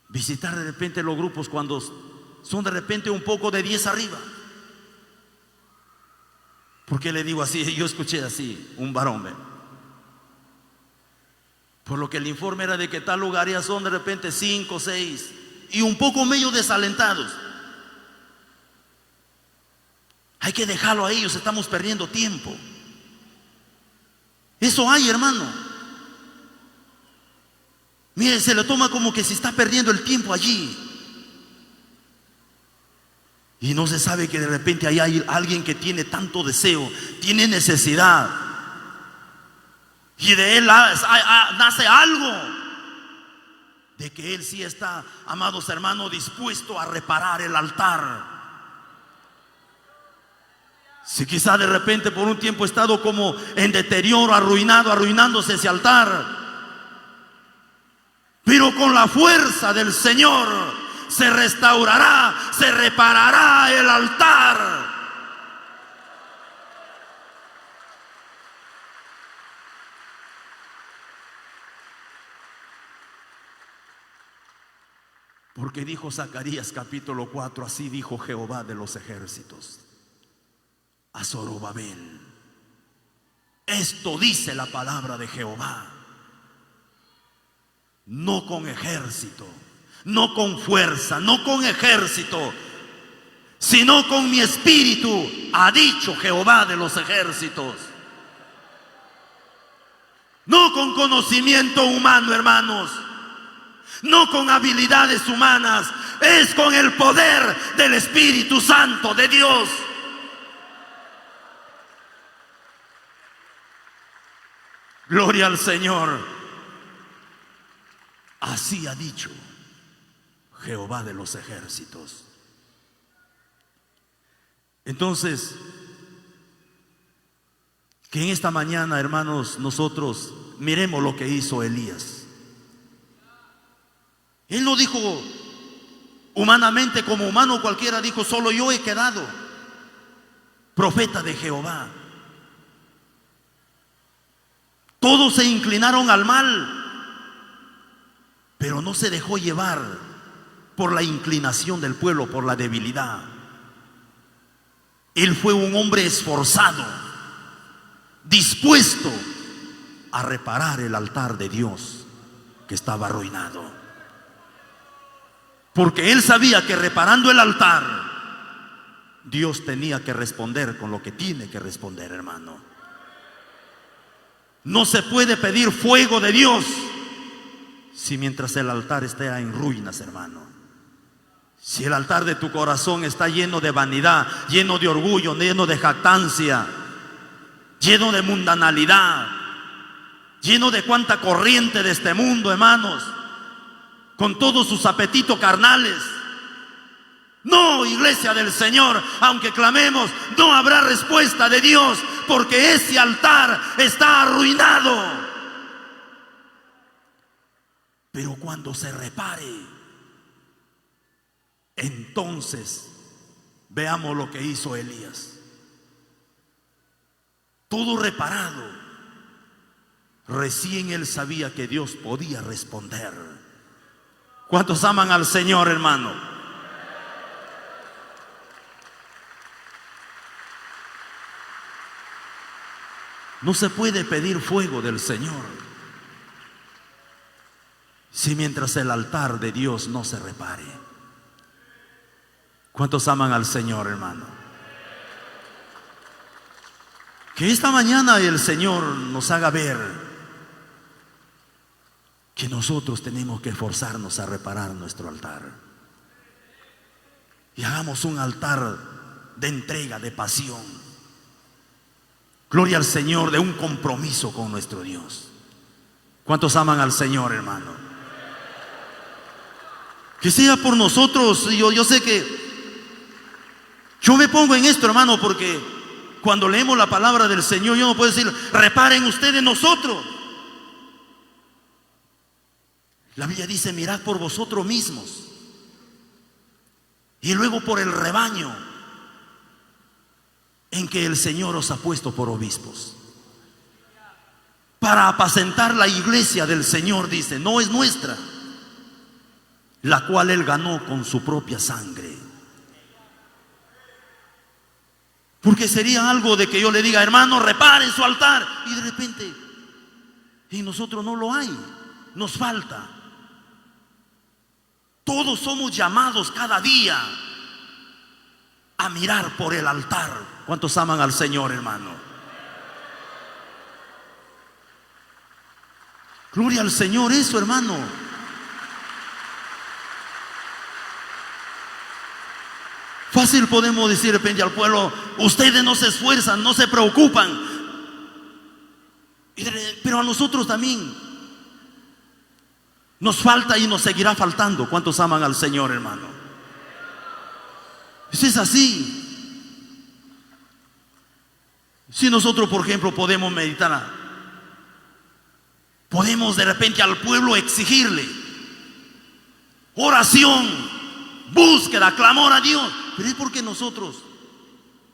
visitar de repente los grupos cuando son de repente un poco de 10 arriba. ¿Por qué le digo así? Yo escuché así, un varón, ¿ve? Por lo que el informe era de que tal lugar ya son de repente 5, 6 y un poco medio desalentados. Hay que dejarlo a ellos, estamos perdiendo tiempo. Eso hay, hermano. Mire, se le toma como que se está perdiendo el tiempo allí. Y no se sabe que de repente hay alguien que tiene tanto deseo, tiene necesidad. Y de él nace algo. De que él sí está, amados hermanos, dispuesto a reparar el altar. Si quizá de repente por un tiempo ha estado como en deterioro, arruinándose ese altar. Pero con la fuerza del Señor se restaurará, se reparará el altar. Porque dijo Zacarías capítulo 4, así dijo Jehová de los ejércitos a Zorobabel. Esto dice la palabra de Jehová. No con ejército, no con fuerza, no con ejército, sino con mi espíritu, ha dicho Jehová de los ejércitos. No con conocimiento humano, hermanos, no con habilidades humanas, es con el poder del Espíritu Santo de Dios. Gloria al Señor. Así ha dicho Jehová de los ejércitos. Entonces, que en esta mañana, hermanos, nosotros miremos lo que hizo Elías. Él no dijo humanamente, como humano cualquiera, dijo: solo yo he quedado profeta de Jehová. Todos se inclinaron al mal, pero no se dejó llevar por la inclinación del pueblo, por la debilidad. Él fue un hombre esforzado, dispuesto a reparar el altar de Dios que estaba arruinado. Porque él sabía que reparando el altar, Dios tenía que responder con lo que tiene que responder, hermano. No se puede pedir fuego de Dios si mientras el altar esté en ruinas, hermano. Si el altar de tu corazón está lleno de vanidad, lleno de orgullo, lleno de jactancia, lleno de mundanalidad, lleno de cuanta corriente de este mundo, hermanos, con todos sus apetitos carnales. No, iglesia del Señor, aunque clamemos, no habrá respuesta de Dios, porque ese altar está arruinado. Pero cuando se repare, entonces veamos lo que hizo Elías. Todo reparado, recién él sabía que Dios podía responder. ¿Cuántos aman al Señor, hermano? No se puede pedir fuego del Señor si mientras el altar de Dios no se repare. ¿Cuántos aman al Señor, hermano? Que esta mañana el Señor nos haga ver que nosotros tenemos que esforzarnos a reparar nuestro altar. Y hagamos un altar de entrega, de pasión. Gloria al Señor, de un compromiso con nuestro Dios. ¿Cuántos aman al Señor, hermano? Que sea por nosotros. Yo sé que yo me pongo en esto, hermano, porque cuando leemos la palabra del Señor, yo no puedo decir, reparen ustedes nosotros. La Biblia dice, mirad por vosotros mismos y luego por el rebaño en que el Señor os ha puesto por obispos, para apacentar la iglesia del Señor, dice, no es nuestra, la cual Él ganó con su propia sangre. Porque sería algo de que yo le diga, hermano, reparen su altar, y de repente en nosotros no lo hay, nos falta. Todos somos llamados cada día a mirar por el altar. ¿Cuántos aman al Señor, hermano? Gloria al Señor, eso, hermano. Fácil podemos decir de repente al pueblo, ustedes no se esfuerzan, no se preocupan, pero a nosotros también nos falta y nos seguirá faltando. ¿Cuántos aman al Señor, hermano? Eso es así. Si nosotros, por ejemplo, podemos meditar, podemos de repente al pueblo exigirle oración, búsqueda, clamor a Dios, pero es porque nosotros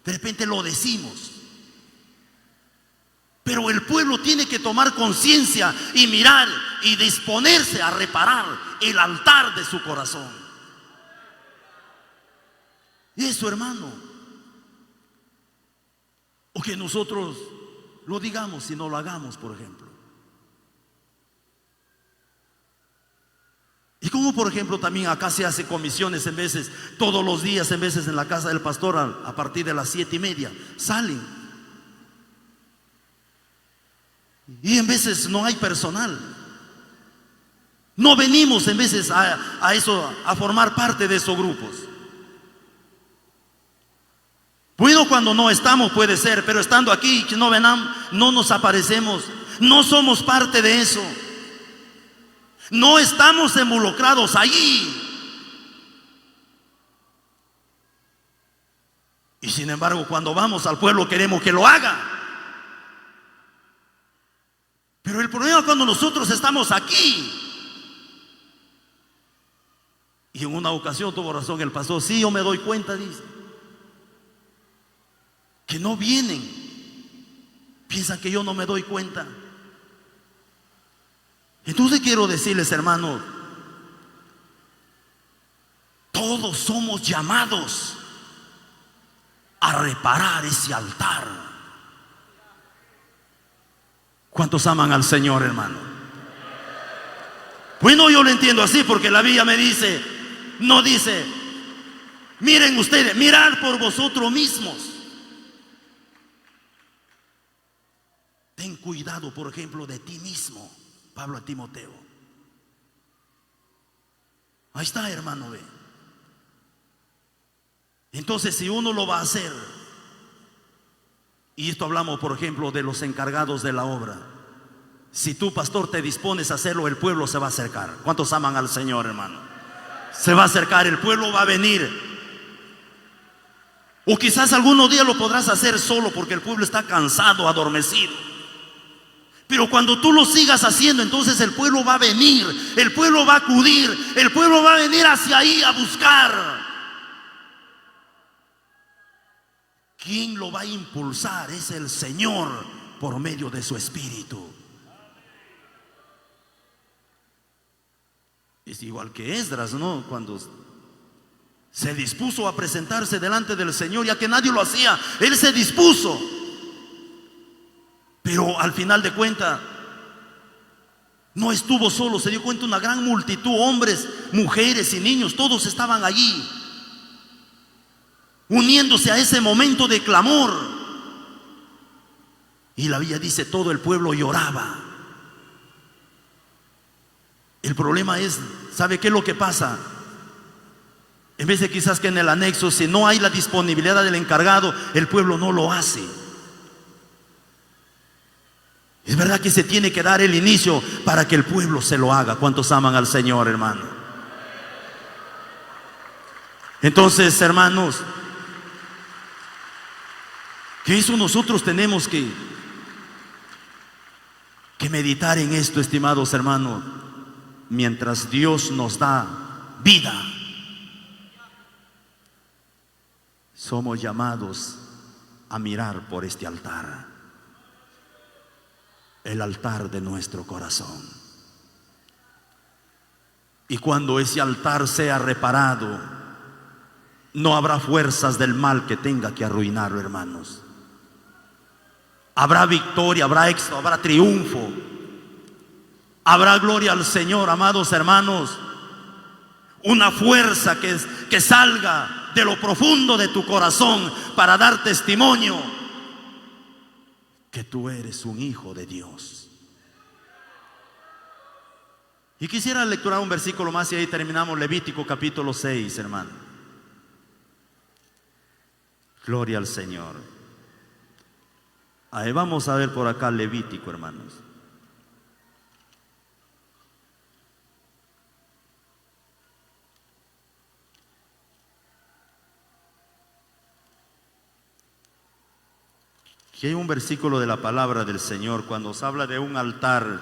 de repente lo decimos. Pero el pueblo tiene que tomar conciencia y mirar y disponerse a reparar el altar de su corazón. Y eso, hermano, o que nosotros lo digamos y no lo hagamos, por ejemplo. Y como por ejemplo también acá se hace comisiones en veces, todos los días, en veces en la casa del pastor a partir de las 7:30 salen. Y en veces no hay personal. No venimos en veces a eso, a formar parte de esos grupos. Bueno, cuando no estamos puede ser, pero estando aquí, que no venamos, no nos aparecemos, no somos parte de eso. No estamos involucrados allí. Y sin embargo, cuando vamos al pueblo queremos que lo haga. Pero el problema es cuando nosotros estamos aquí. Y en una ocasión tuvo razón el pastor, sí, yo me doy cuenta, dice, que no vienen. Piensan que yo no me doy cuenta. Entonces quiero decirles, hermanos, todos somos llamados a reparar ese altar. ¿Cuántos aman al Señor, hermano? Bueno, yo lo entiendo así porque la Biblia me dice, no dice, miren ustedes, mirad por vosotros mismos. ten cuidado, por ejemplo, de ti mismo. Pablo a Timoteo. Ahí está, hermano, ve. Entonces, si uno lo va a hacer, y esto hablamos, por ejemplo, de los encargados de la obra. Si tú, pastor, te dispones a hacerlo, el pueblo se va a acercar. ¿Cuántos aman al Señor, hermano? Se va a acercar, el pueblo va a venir. O quizás algunos días lo podrás hacer solo porque el pueblo está cansado, adormecido. Pero cuando tú lo sigas haciendo, entonces el pueblo va a venir, el pueblo va a acudir, el pueblo va a venir hacia ahí a buscar. ¿Quién lo va a impulsar? Es el Señor por medio de su Espíritu. Es igual que Esdras, ¿no? Cuando se dispuso a presentarse delante del Señor, ya que nadie lo hacía, él se dispuso. Pero al final de cuentas no estuvo solo, se dio cuenta una gran multitud, hombres, mujeres y niños, todos estaban allí, uniéndose a ese momento de clamor. Y la Biblia dice, todo el pueblo lloraba. El problema es, ¿sabe qué es lo que pasa? En vez de quizás que en el anexo, si no hay la disponibilidad del encargado, el pueblo no lo hace. Es verdad que se tiene que dar el inicio para que el pueblo se lo haga. ¿Cuántos aman al Señor, hermano? Entonces, hermanos, que eso nosotros tenemos que meditar en esto, estimados hermanos. Mientras Dios nos da vida, somos llamados a mirar por este altar, el altar de nuestro corazón. Y cuando ese altar sea reparado, no habrá fuerzas del mal que tenga que arruinarlo, hermanos. Habrá victoria, habrá éxito, habrá triunfo, habrá gloria al Señor, amados hermanos. Una fuerza que salga de lo profundo de tu corazón para dar testimonio que tú eres un hijo de Dios. Y quisiera lecturar un versículo más y ahí terminamos. Levítico capítulo 6, hermano. Gloria al Señor. Ahí vamos a ver por acá Levítico, hermanos. Aquí hay un versículo de la palabra del Señor. Cuando se habla de un altar,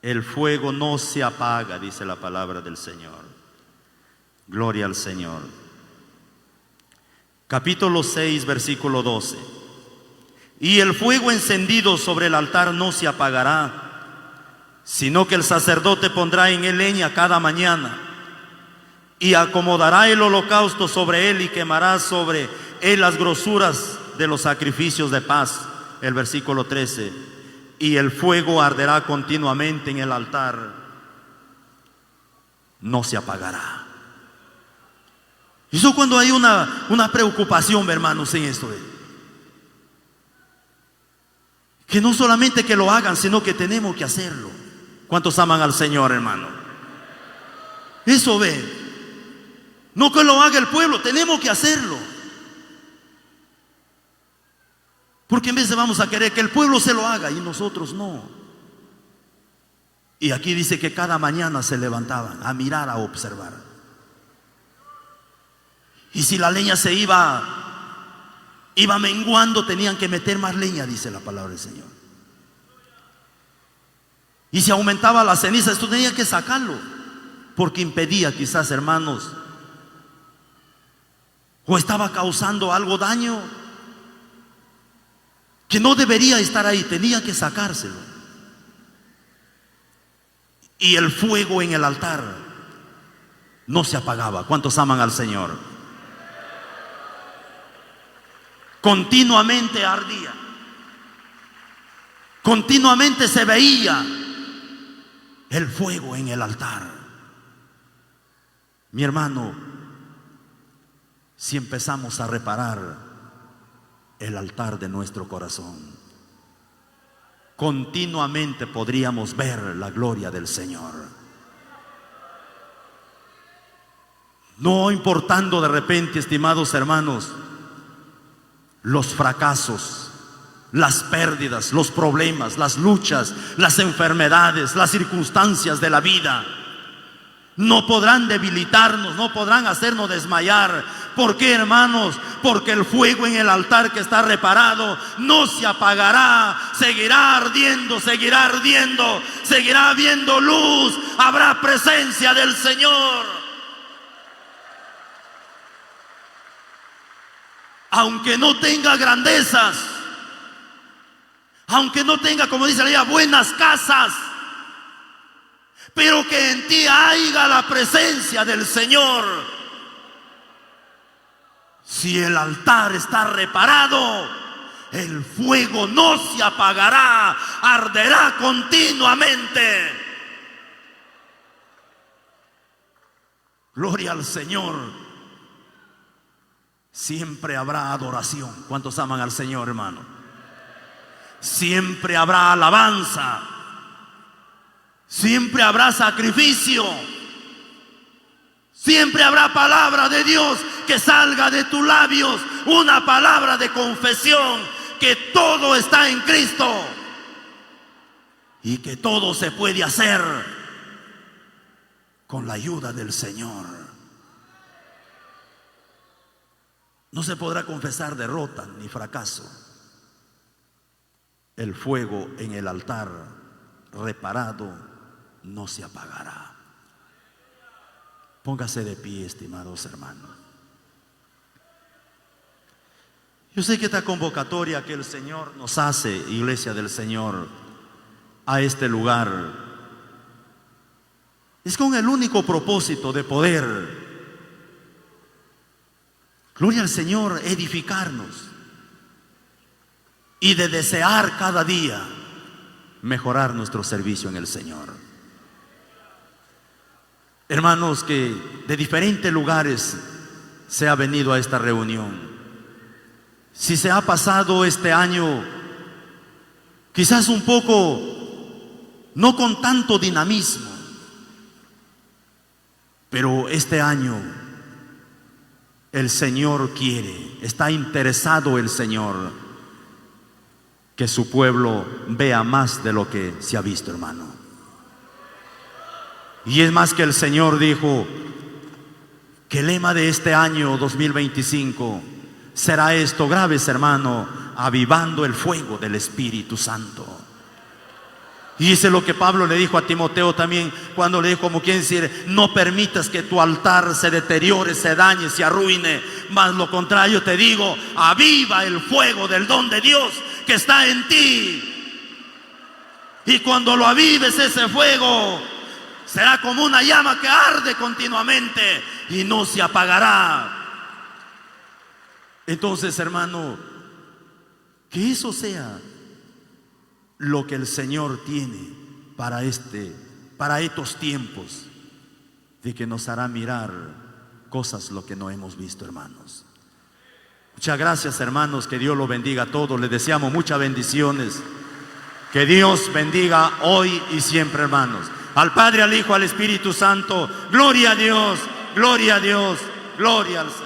el fuego no se apaga, dice la palabra del Señor. Gloria al Señor. Capítulo 6, versículo 12. Y el fuego encendido sobre el altar no se apagará, sino que el sacerdote pondrá en él leña cada mañana y acomodará el holocausto sobre él y quemará sobre él las grosuras de los sacrificios de paz. El versículo 13. Y el fuego arderá continuamente en el altar, no se apagará. Eso cuando hay una preocupación, hermanos, en esto. Que no solamente que lo hagan, sino que tenemos que hacerlo. ¿Cuántos aman al Señor, hermano? Eso ve. No que lo haga el pueblo, tenemos que hacerlo. Porque en vez de vamos a querer que el pueblo se lo haga y nosotros no. Y aquí dice que cada mañana se levantaban a mirar, a observar. Y si la leña se iba menguando, tenían que meter más leña, dice la palabra del Señor. Y si aumentaba la ceniza, esto tenía que sacarlo, porque impedía quizás, hermanos, o estaba causando algo daño que no debería estar ahí, tenía que sacárselo. Y el fuego en el altar no se apagaba. ¿Cuántos aman al Señor? Continuamente ardía, continuamente se veía el fuego en el altar. Mi hermano, si empezamos a reparar el altar de nuestro corazón, continuamente podríamos ver la gloria del Señor. No importando de repente, estimados hermanos, los fracasos, las pérdidas, los problemas, las luchas, las enfermedades, las circunstancias de la vida, no podrán debilitarnos, no podrán hacernos desmayar. ¿Por qué, hermanos? Porque el fuego en el altar que está reparado no se apagará, seguirá ardiendo, seguirá habiendo luz, habrá presencia del Señor. Aunque no tenga grandezas, aunque no tenga, como dice la Biblia, buenas casas, pero que en ti haya la presencia del Señor. Si el altar está reparado, el fuego no se apagará, arderá continuamente. Gloria al Señor. Siempre habrá adoración. ¿Cuántos aman al Señor, hermano? Siempre habrá alabanza. Siempre habrá sacrificio. Siempre habrá palabra de Dios que salga de tus labios. Una palabra de confesión que todo está en Cristo y que todo se puede hacer con la ayuda del Señor. No se podrá confesar derrota ni fracaso. El fuego en el altar reparado no se apagará. Póngase de pie, estimados hermanos. Yo sé que esta convocatoria que el Señor nos hace, Iglesia del Señor, a este lugar, es con el único propósito de poder, gloria al Señor, edificarnos y de desear cada día mejorar nuestro servicio en el Señor. Hermanos, que de diferentes lugares se ha venido a esta reunión. Si se ha pasado este año quizás un poco no con tanto dinamismo, pero este año el Señor quiere, está interesado el Señor que su pueblo vea más de lo que se ha visto, hermano. Y es más que el Señor dijo que el lema de este año 2025 será esto, graves, hermano, avivando el fuego del Espíritu Santo. Y dice lo que Pablo le dijo a Timoteo también, cuando le dijo, como quien decir, no permitas que tu altar se deteriore, se dañe, se arruine, mas lo contrario te digo, aviva el fuego del don de Dios que está en ti. Y cuando lo avives, ese fuego será como una llama que arde continuamente y no se apagará. Entonces, hermano, que eso sea lo que el Señor tiene para estos tiempos, de que nos hará mirar cosas lo que no hemos visto, hermanos. Muchas gracias, hermanos, que Dios lo bendiga a todos. Les deseamos muchas bendiciones. Que Dios bendiga hoy y siempre, hermanos. Al Padre, al Hijo, al Espíritu Santo. Gloria a Dios, gloria a Dios, gloria al Señor.